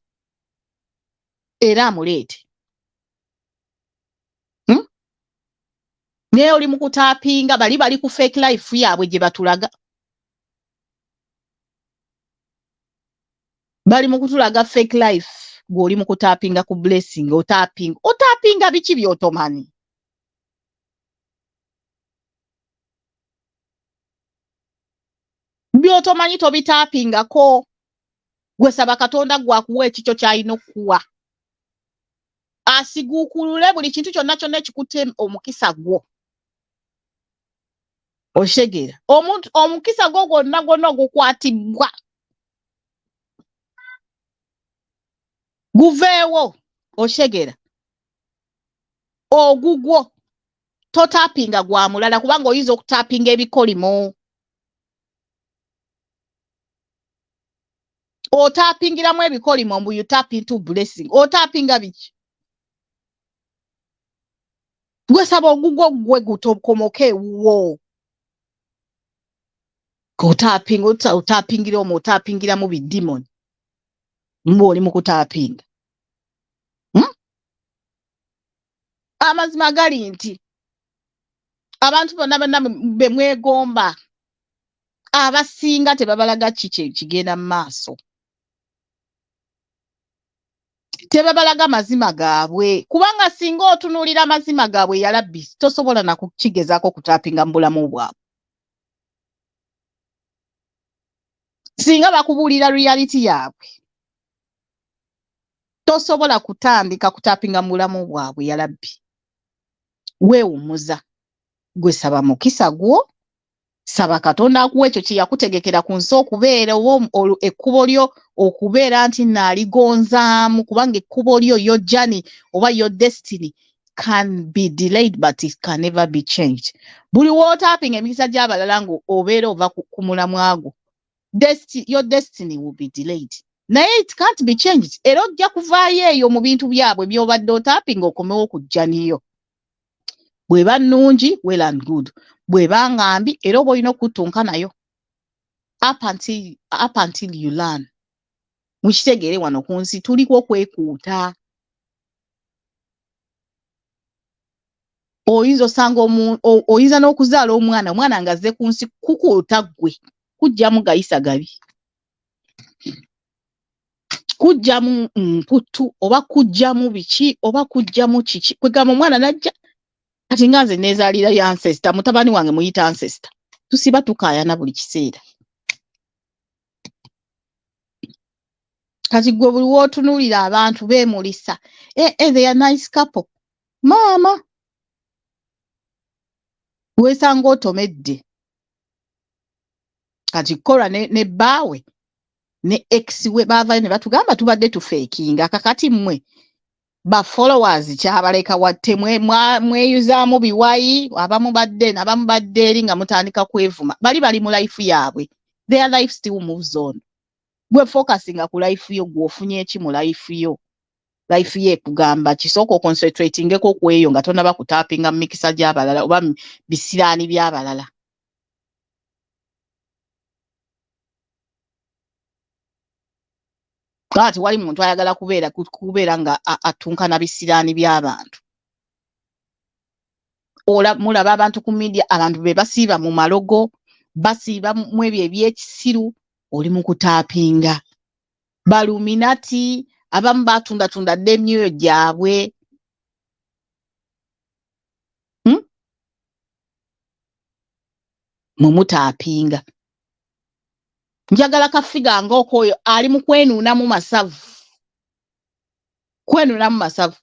era amuleete. Naye oli mu kutaapinga bali ku fake life yaabwe gye batulaga. Bali mu kutulaga fake life gw'oli mu kutaapinga ku blessing otaapinga biki by'otomanyi. By'otomanyi tobitaapingako. Gwe saba Katonda gwakuwa ekikyo ky'alina okukuwa. Asiguukulule buli kintu kyonna ekikutte omukisa gwo. Oshegera. Omukisa gwo gwonna ogukwatibwa. Guveewo. Oshegera. Ogugwo. Totaapinga gwa mulala kubanga oyinza okutaapinga ebikolimo. Otaapingiramu ebikolimo mbu you tap into blessing. Otaapinga biki? Gwe saba ogugwo gwe gutokomoke wo. Otaapingira omu otaapingiramu bidimoni. Mboli mu kutaapinga. Amazima gali nti abantu bonna be mwegomba abasinga tebabalaga kigenda mu maaso. Tebabalaga mazima gaabwe kubanga singa otunuulira amazima gaabwe yalabbi tosobola na kukigezaako kutaapinga mu bulamu bwabwe. Singa bakubuulira reality yaabwe tosobola kutandika kutaapinga mu bulamu bwabwe yalabbi. Weewummuza. Gwe saba mukisa gwo. Saba Katonda akuwa ekyo kye yakutegekera ku nsi okubeera ekkubo lyo okubeera nti naaligonzaamu kubanga ekkubo lyo your journey oba your destiny can be delayed but it can never be changed. Buli wootaapinga emikisa gy'abalala ng'obeera ova ku mulamwa gwo. Your destiny will be delayed. Naye it can't be changed. Era ojja kuvaayo eyo mu bintu byabwe by'obadde otaapinga okomewo ku jjaniyo. Bw'eba nnungi well and good. Bw'eba nga mbi era oba olina okuttunka nayo. Up until you learn. Mukitegeere wano ku nsi tuliko okwekuuta. Oyinza n'okuzaala omwana ng'azze ku nsi kukuuta ggwe. Kujjamu gayisa gabi. Kujjamu mputu oba kujjamu biki oba kujjamu kiki. Kwegamba omwana najja kati nga nze neezaalira ya ancestor mutabani wange muyita ancestor. Tusiba tukaayana buli kiseera. Kati gwe buli wootunuulira abantu beemulisa. They are nice couple. Maama. Weesanga otomedde. Kati kola ne bbaawe ne ex we baavayo ne batugamba tubadde tufeekinga kakati mmwe ba followers kyabaleka watte mweyuzaamu biwayi abamu badde eri nga mutandika kwevuma bali mu life yaabwe. Their life still moves on. Gwe focusinga ku life yo gw'ofunye eki mu life yo. Life ye kugamba kisoko concentratingeko ku eyo nga tonaba kutaapinga mu mikisa gy'abalala oba bisiraani by'abalala. Kati wali muntu ayagala kubeera nga atunkana bisiraani by'abantu. Mulaba abantu ku media abantu be basiiba mu malogo, basiiba mu ebyo ebyekisiru, oli mu kutaapinga. Baluminati, abamu batunda dde emyoyo gyabwe. Mumutaapinga. Njagala kafiga ng'okwoyo ali mu kwenuunamu masavu. Kwenuunamu masavu.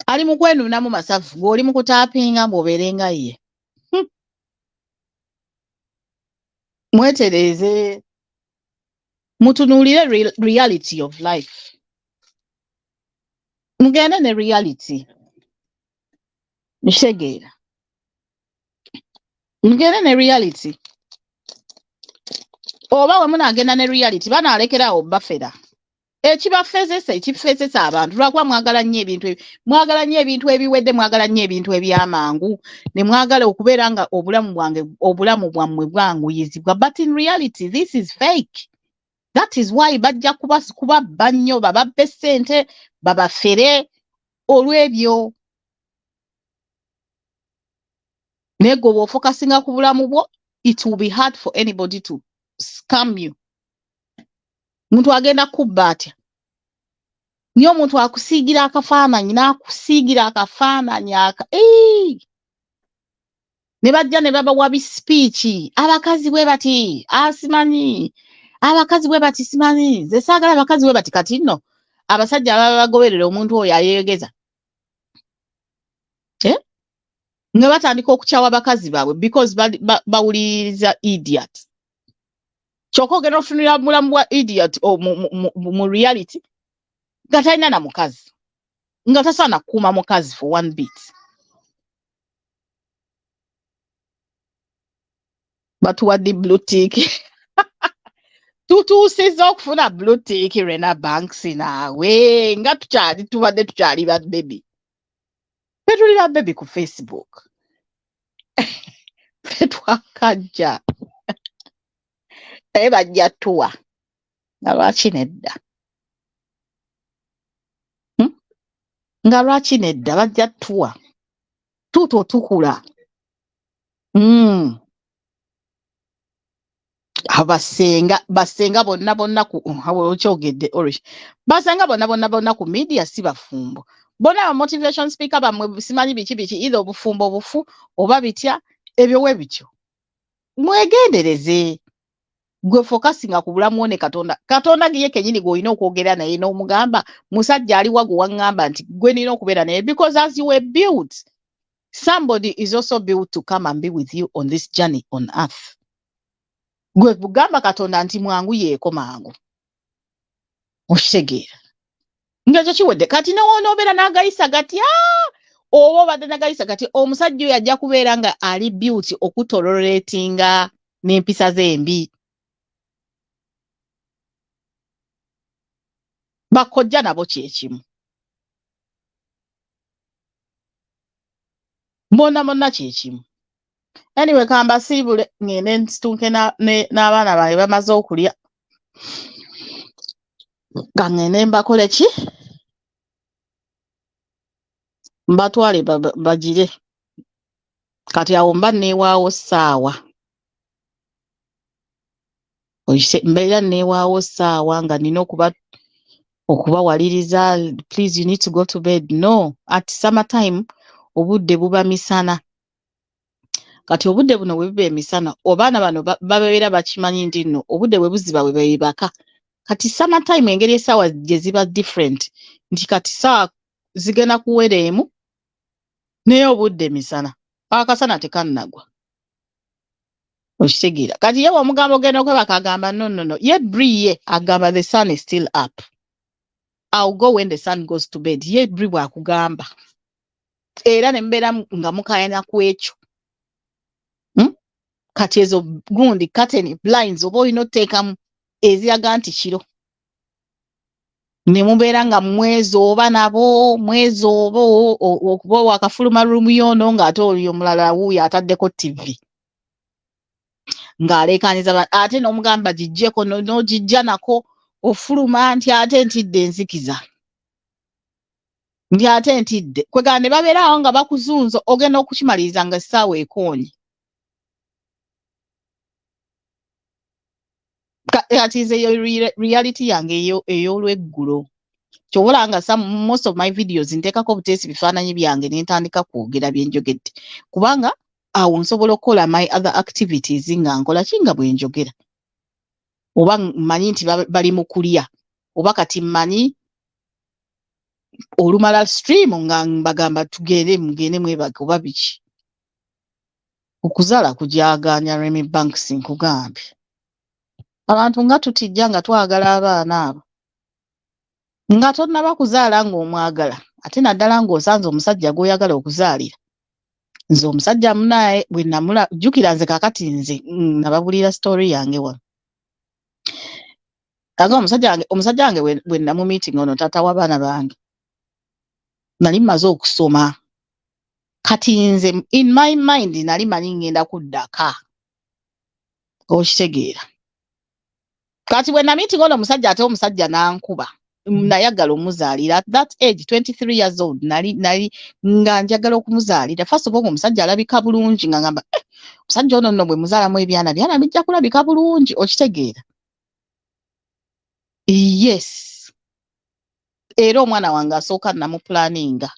Ali mu kwenuunamu masavu ng'oli mu kutaapinga ng'obeere nga ye. Mwetereeze. Mutunuulire reality of life. Mugende ne reality. Mshegeera. Mugende ne reality. oba we munagenda ne reality banaalekerawo bafera ekibafezesa abantu lwakuba mwagala nnyo ebintu ebiwedde, mwagala nnyo ebintu ebyamangu, ne mwagala okubeera nga obulamu bwammwe bwanguyizibwa. But in reality this is fake. That is why bajja kubabba nnyo, bababbe ssente, babafere olw'ebyo. Naye gwe bw'ofokasinga ku bulamu bwo, it will be hard for anybody to scam you. Muntu agenda kubba atya? Niyo omuntu akusiigira akafaananyi n'akusiigira akafaananyi ne bajja ne babawa bispeech. Abakazi bwe bati asimanyi, abakazi bwe bati simanyi, nze saagala abakazi bwe bati. Kati nno abasajja ababa bagoberera omuntu oyo ayeegeza nga batandika okukyawa abakazi baabwe because bawuliriza idiot. Kyokka ogenda ofunira mulamu bwa idiot mu reality nga talina na mukazi, nga tasaana kukuuma mukazi for one bit. Batuwadde blue tick. Tutuusizza okufuna blue tick Rena Banks naawe nga tubadde tukyali ba baby. Petuli ba baby ku Facebook. Petwakajja. Bajja tuwa. Nga lwaki nedda? Nga lwaki nedda bajja tuwa. Tuto tukula. Basenga bonna ku kyogedde Orish. Basenga bonna ku media si bafumbo. Bona motivation speaker bamwe simanyi biki either obufumbo bufu oba bitya ebyo we bityo. Mwegendereze. Gwe fokasinga ku bulamu ne Katonda. Katonda giye kenyini gw'olina okwogera naye n'omugamba musajja ali wago wangamba nti gwe nina okubeera naye because as you were built, somebody is also built to come and be with you on this journey on earth. Gwe kugamba Katonda nti mwangu yeeko mangu. Okitegeera. Ng'ekyo kiwedde. Kati n'obeera n'agayisa gati oba obadde n'agayisa gati omusajja oyo ajja kubeera nga ali built okutoleratinga n'empisa zembi. Bakojja nabo kyekimu. Bonna kyekimu. Anyway, kamba siibule ngende nsituuke n'abaana bange bamaze okulya. Ngende mbakole ki? Mbatwale bagire. Kati awo mba neewaawo ssaawa. Mbeera neewaawo ssaawa nga nina okubawaliriza, please you need to go to bed. No, at summertime obudde buba misana. Kati obudde buno bwe buba emisana, obaana bano babeera bakimanyi nti nno obudde bwe buziba bwe beebaka. Kati summertime engeri essaawa gye ziba different. Nti kati ssaawa zigenda kuwera emu naye obudde misana. Akasana tekannagwa. Okitegeera. Kati ye omugambo ogenda okwebaka agamba no. Ye Brie agamba the sun is still up. I'll go when the sun goes to bed. Ye Brie bw'akugamba. Era ne mbeera nga mukaayana ku ekyo. Kati ezo gundi curtain blinds oba olina oteekamu eziraga nti kiro. Ne mubeera nga mwezi oba nabo mwezi oba okuba wakafuluma rumu yono ng'ate oli omulala wuuyo ataddeko TV. Ng'aleekaaniza ate n'omugamba gijjeko n'ogijja nako ofuluma nti ate ntidde nzikiza. Nti ate ntidde. Kwegamba ne babeerawo nga bakuzunza ogenda okukimaliriza nga essaawa ekoonye. Kati nze reality yange ey'olweggulo. Kyobola nga most of my videos nteekako buteesi bifaananyi byange ne ntandika kwogera bye njogedde. Kubanga awo nsobola okukola my other activities nga nkola kinga bwe njogera. Oba mmanyi nti bali mu kulya. Oba kati mmanyi olumala stream nga mbagamba mugende mwebake oba biki. Okuzaala kujaaganya Remy Banks nkugambye. Abantu nga tutijja nga twagala abaana abo. Nga tonnaba kuzaala ng'omwagala. Ate naddala ng'osanze omusajja gw'oyagala okuzaalira. Nze omusajja munaye bwe jjukira nze kakati nze nababulira story yange wano. Aga omusajja wange we namu meeting ono tata w'abaana bange. Nali maze okusoma. Kati nze in my mind nali manyi ngenda kuddaka. Okitegeera. Kati we na meeting ono omusajja ate omusajja nankuba. Nayagala omuzaalira. At that age 23 years old nali nga njagala okumuzaalira. First of all omusajja alabika bulungi nga ngamba omusajja ono nno bwe muzaalamu ebyana bijja kulabika bulungi. Okitegeera. Yes. Era omwana wange asooka namu planninga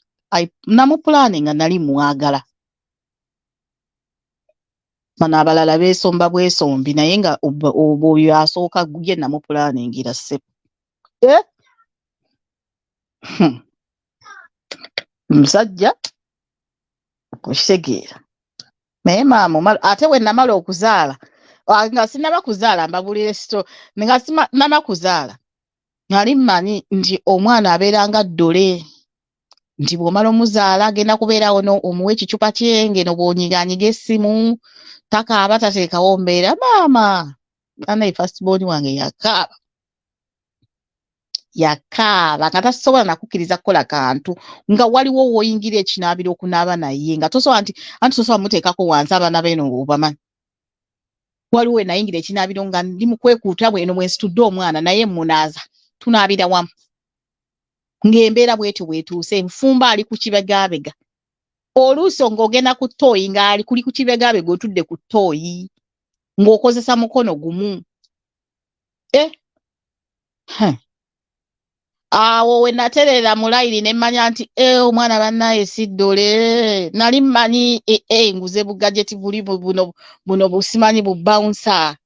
nali mwagala. Bano abalala beesomba bwesombi naye nga oyo asooka ye namu planningira se. Musajja okitegeera. Naye maama ate we namala okuzaala nga sinaba kuzaala mbabulire sito nga sinaba kuzaala nali mmanyi nti omwana abeeranga ddole nti bw'omala omuzaala agenda kubeerawo omuwa ekicupa ky'engeno bw'onyiganyiga essimu takaaba tateekawo mbeera maama anaye first born wange yakaaba nga tasobola nakukkiriza kukola kantu nga waliwo woyingira ekinaabiro okunaaba naye nga tosobola anti tosobola muteekako wansi abaana beeno ng'obamanyi. Waliwo nayingira ekinaabiro nga ndi mu kwekuuta bweno mwensitudde omwana naye munaaza tunaabira wamu. Ng'embeera bwetyo bwetuuse nfumba ali ku kibegabega. Oluusi ng'ogenda ku ttooyi ng'ali kuli ku kibegabega otudde ku ttooyi ng'okozesa mukono gumu. Awo we naterera mu layiri ne mmanya nti omwana bannaye si ddole. Nali mmanyi nguze bugajeti buli buno busimanyi bu bouncer.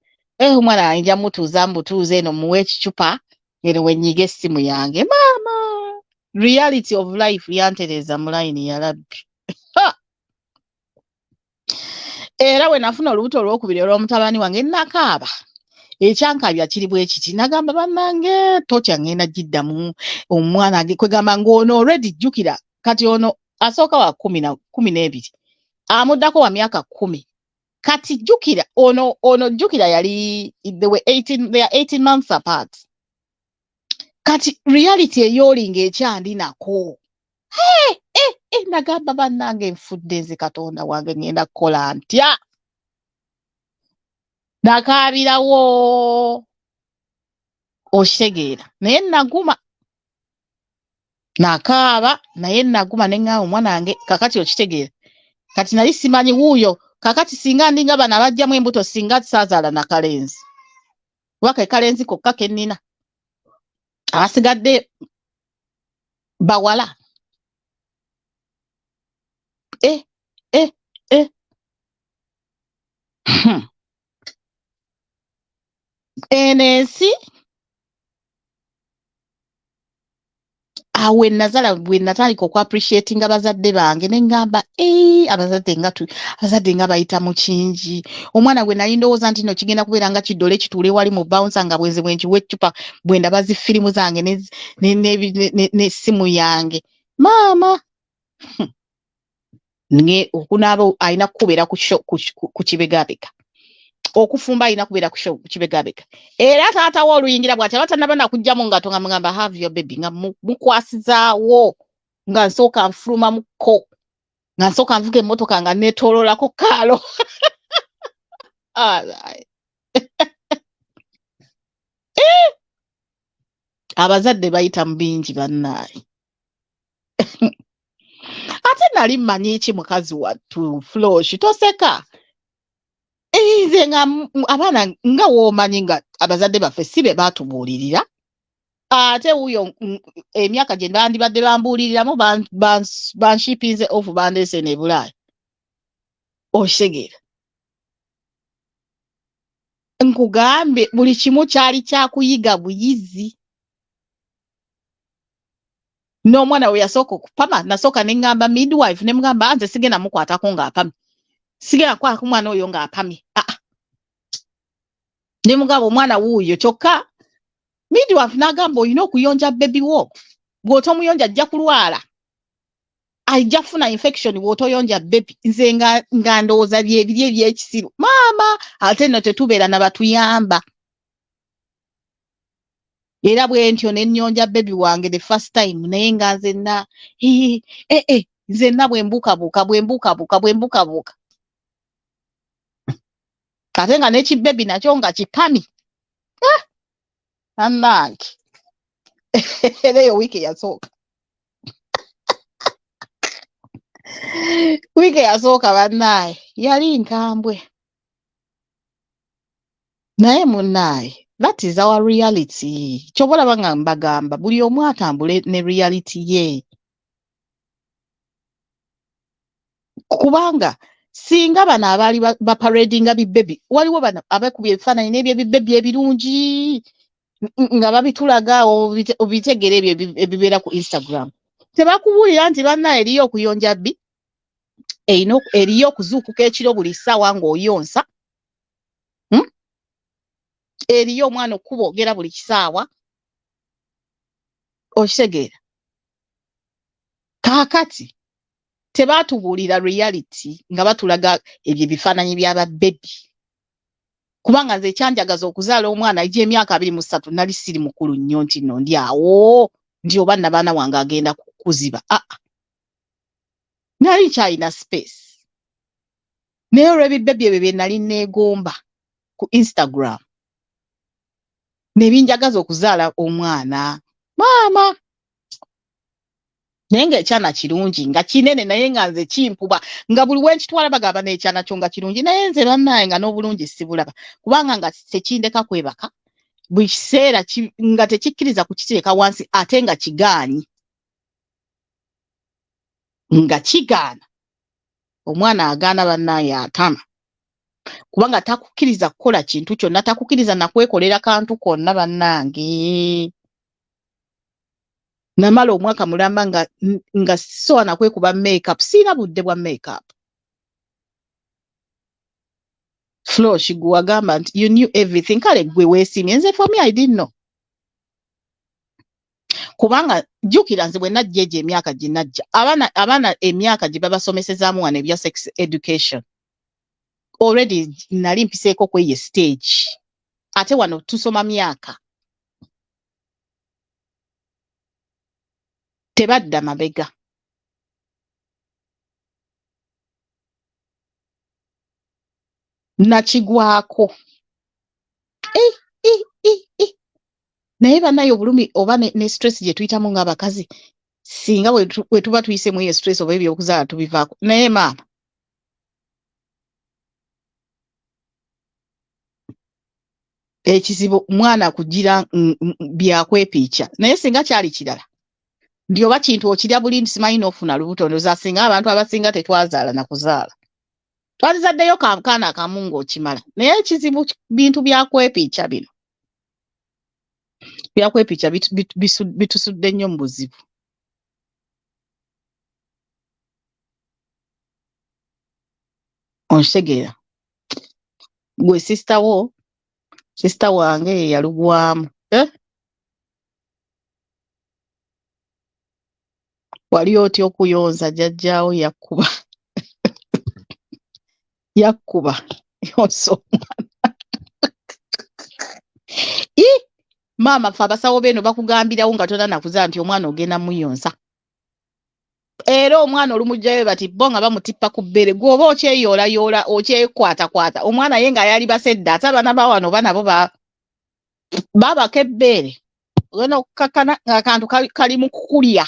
Omwana ayinja mutuuza mbutuuze eno muwe ekicupa eno wenyiga essimu yange. Maama reality of life yantereza mu layini ya Rabbi. Era we nafuna olubuto olwokubiri olw'omutabani wange nakaaba. Ekyankabya kiri bwe kiti nagamba bannange totya ngenda giddamu omwana kwegamba ng'ono already jjukira kati ono asooka wa 12 amuddako wa myaka 10 kati jjukira ono jjukira yali they are 18 months apart. Kati reality ey'olinga ekyandi nako nagamba bannange nfudde nze Katonda wange ngenda kukola ntya. Nakaabirawo okitegeera naye naguma nakaaba naye naguma neŋŋaawo omwana wange kakati okitegeera kati nali simanyi wuuyo kakati singa ndinga bano abajjamu embuto singa saazaala na kalenzi waka kalenzi kokka ke nnina abasigadde bawala. Enensi awe nazala bwe natandika oku appreciating abazadde bange ne ngamba abazadde nga bayita mu kingi. Omwana gwe nali ndowooza nti no kigenda kubeera nga kiddole kituule wali mu bouncer nga bwenze bwenkiwa eccupa bwe ndaba zi firimu zange n'essimu yange. Maama okunaaba alina kubeera ku kibegabega. Okufumba alina kubeera ku kibegabega. Era taata wo oluyingira bw'ati abatanaba nakugjamu nga tonga mugamba have your baby nga mukwasizaawo nga nsooka nfuluma muko nga nsooka nvuga emmotoka nga neetooloolako kaalo. Abazadde bayita mu bingi bannaaye. Ate nali mmanyi ki mukazi wattu Flosh toseka. Nze nga abaana nga woomanyi nga abazadde baffe si be baatubuulirira. Ate wuuyo emyaka gye bandibadde bambuuliriramu banshiipinze ofu bandeese ne Bulaaya. Okitegeera. Nkugambye buli kimu kyali kyakuyiga buyizi. N'omwana we yasooka okupama nasooka ne ngamba midwife ne mugamba nze sigenda mukwatako ng'apamye. Sigenda kwako mwana oyo ng'apamye. Ne mugamba omwana wuuyo kyokka midwife n'agamba olina okuyonja baby wo. Bw'otomuyonja ajja kulwala. Ajja kufuna infection bw'otoyonja baby. Nze nga ndowooza bye biri eby'ekisiru. Maama ate no tetubeera na batuyamba. Era bwe ntyo ne nnyonja baby wange the first time naye nga nzenna nzenna bwe mbukabuuka ate nga n'ekibebi nakyo nga kikami annange era eyo wiiki yasooka bannaaye yali nkambwe naye munnaaye that is our reality kyobalaba nga mbagamba buli omu atambule ne reality ye kubanga singa bano abaali baparadinga bibebi waliwo bano abakubye ebifaananyi n'ebyo ebibebi ebirungi nga babitulaga obitegera ebyo ebibeera ku Instagram tebakubuulira nti bannaaye eriyo okuyonja bbi eriyo okuzuukuka ekiro buli ssaawa ng'oyonsa eriyo omwana okuboogera buli kisaawa okitegeera kaakati tebaatubuulira reality nga batulaga ebyo ebifaananyi by'ababebi kubanga nze ekyanjagaza okuzaala omwana egy'emyaka 23 nali siri mukulu nnyo nti nno ndi awo ndi oba nabaana wange agenda kuziba nali kyalina space naye olw'ebibebi ebyo bye nali neegomba ku Instagram ne binjagaza okuzaala omwana maama naye ng'ekyana kirungi nga kinene naye nga nze kimpuba nga buli wenkitwala bagamba n'ekyana kyo nga kirungi naye nze bannaaye nga n'obulungi sibulaba kubanga nga tekindeka kwebaka buli kiseera nga tekikkiriza kukiteeka wansi ate nga kigaanyi nga kigaana omwana agaana bannaaye atama kubanga takukkiriza kukola kintu kyonna takukkiriza nakwekolera kantu konna bannange namala omwaka mulamba nga sisobola nakwekuba makeup siina budde bwa makeup Flo Shigu agamba nti you knew everything kale gwe weesimye nze for me I didn't know kubanga jjukira nze bwe najja egyo emyaka gye najja abaana emyaka gye babasomesezaamu wano ebya sex education already nali mpiseeko kweyo stage ate wano tusoma myaka tebadda mabega nakigwako naye bannaye obulumi oba ne stress gye tuyitamu ng'abakazi singa bwe tuba tuyise mu eyo stress oba ebyokuzaala tubivaako naye maama ekizibu mwana kugira byakwepiica naye singa kyali kirala ndi oba kintu okirya buli simanyi n'ofuna lubuto ndowooza singa abantu abasinga tetwazaala na kuzaala twalizaddeyo kaana akamu ng'okimala naye ekizibu bintu byakwepiica bino byakwepiica bitusudde nnyo mu buzibu ontegeera gwe sisita wange yalugwamu wali otya okuyonza jjajjaawo yakkuba yonsa omwana maama fe abasawo beeno bakugambirawo nga tona nakuzaala nti omwana ogenda muyonsa era omwana olumugjayo bati bo nga bamutippa ku bbere gwoba okyeyoolayoola okyekkwatakwata omwana ye nga yali basedde ate abaana ba wano oba nabo babako ebbeere ogenda okukakkana ng'akantu kali mu kukulya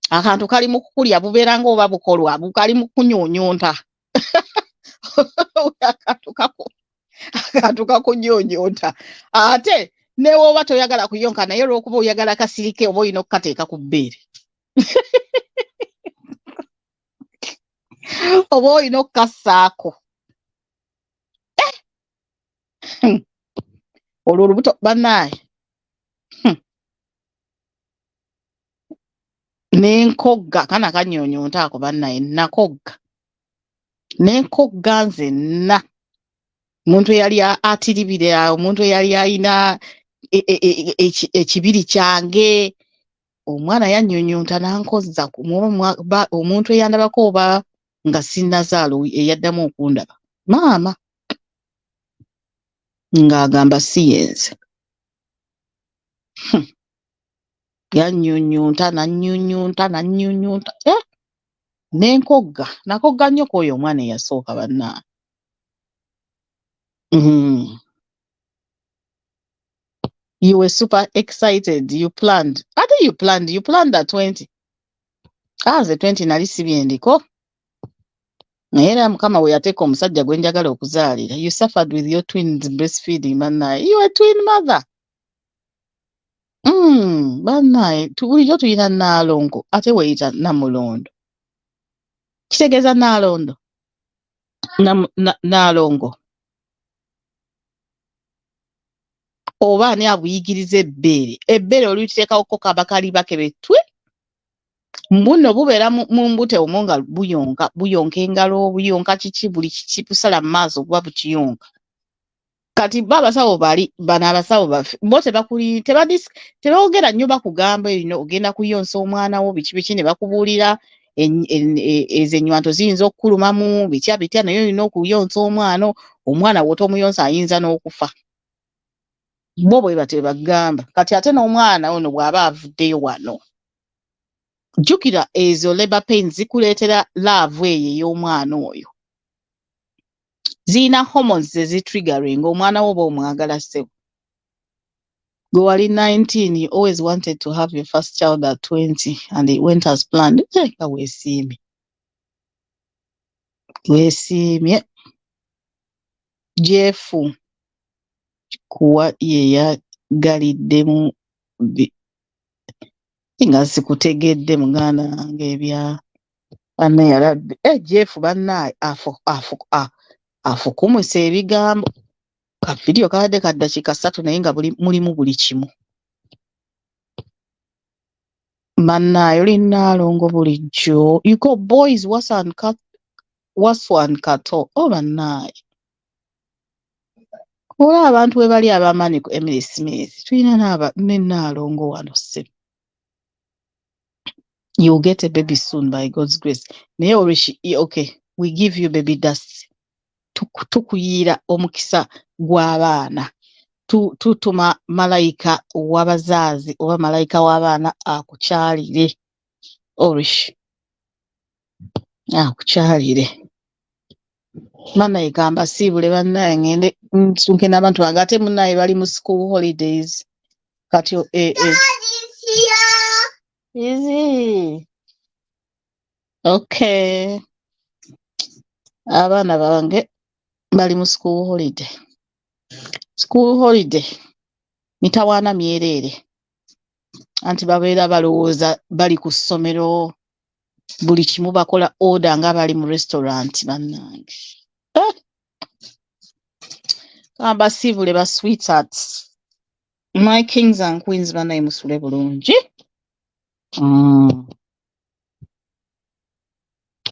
akantu kali mu kukulya bubeera ng'oba bukolwa kali mu kunyuunyunta akantu kakunyuunyunta ate newoba toyagala kuyonka naye olw'okuba oyagala kasirike oba olina okukateeka ku bbeere oba olina okukassaako olwo olubuto bannaaye n'enkogga kana kanyuunyunta ako bannaaye nakogga n'enkogga nzenna omuntu eyali atiribira omuntu eyali ayina ekibiri kyange omwana yannyuunyunta nankozza omuntu eyandabako oba nga sinnazaala eyaddamu okundaba maama ng'agamba siyenze Yannyunyunta nannyunyunta nenkogga nakogga nnyo kwoyo omwana eyasooka banna. You were super excited. You planned. I think you planned at 20. Nze 20 nali sibyendiko. Naye era Mukama we yateeka omusajja gwe njagala okuzaalira. You suffered with your twins breastfeeding bannaye. You a twin mother. Bannaye bulijjo tulina Naalongo ate weeyita Namulondo. Kitegeeza Naalondo. Naalongo. Oba ani abuyigiriza ebbeere oluyiteekawoko kabakali bakebetwe mbuno bubeera mu mbute omwo nga buyonka engalo buyonka kiki buli kiki busala mu maaso kuba bukiyonka kati abasawo bali bano abasawo baffe bo tebaogera nnyo bakugamba erino ogenda kuyonsa omwana wo biki ne bakubuulira ezo ennywanto ziyinza okukulumamu bitya naye olina okuyonsa omwana w'otomuyonsa ayinza n'okufa. Bo bwe batebagamba kati ate n'omwana ono bw'aba avuddeyo wano jjukira ezo labor pains zikuleetera laavu eyo ey'omwana oyo ziyina hormones zezitriggering omwana wo oba omwagala ssebo. Gwe wali 19 you always wanted to have your first child at 20 and it went as planned. Weesiimye Jeefu kuwa yeyagaliddemu nga sikutegedde muganda wange ebya banna yalabbe Jeefu bannaye afukumuse ebigambo ka vidiyo kabadde ka ddakiika 3 naye nga mulimu buli kimu. Bannaye oli Naalongo bulijjo you got boys waswan kato bannaye olaba abantu we bali abamanyi ku Emily Smith tulina ne Naalongo wano ssebo. You'll get a baby soon by God's grace. Naye okay, we give you baby dust. Tukuyira omukisa gw'abaana. Tutuma malayika w'abazaazi oba malayika w'abaana akukyalire. Orish. Akukyalire. Bannaye gamba siibule bannaye ngende nsunke n'abantu bange ate munnaye bali mu school holidays. Kati Easy. Okay. Abaana bange bali mu school holiday. School holiday. Mitawaana myereere. Anti babeera balowooza bali ku ssomero. Buli kimu bakola order nga bali mu restaurant bannange. Kamba sivule ba sweethearts. My kings and queens bannaye musule bulungi.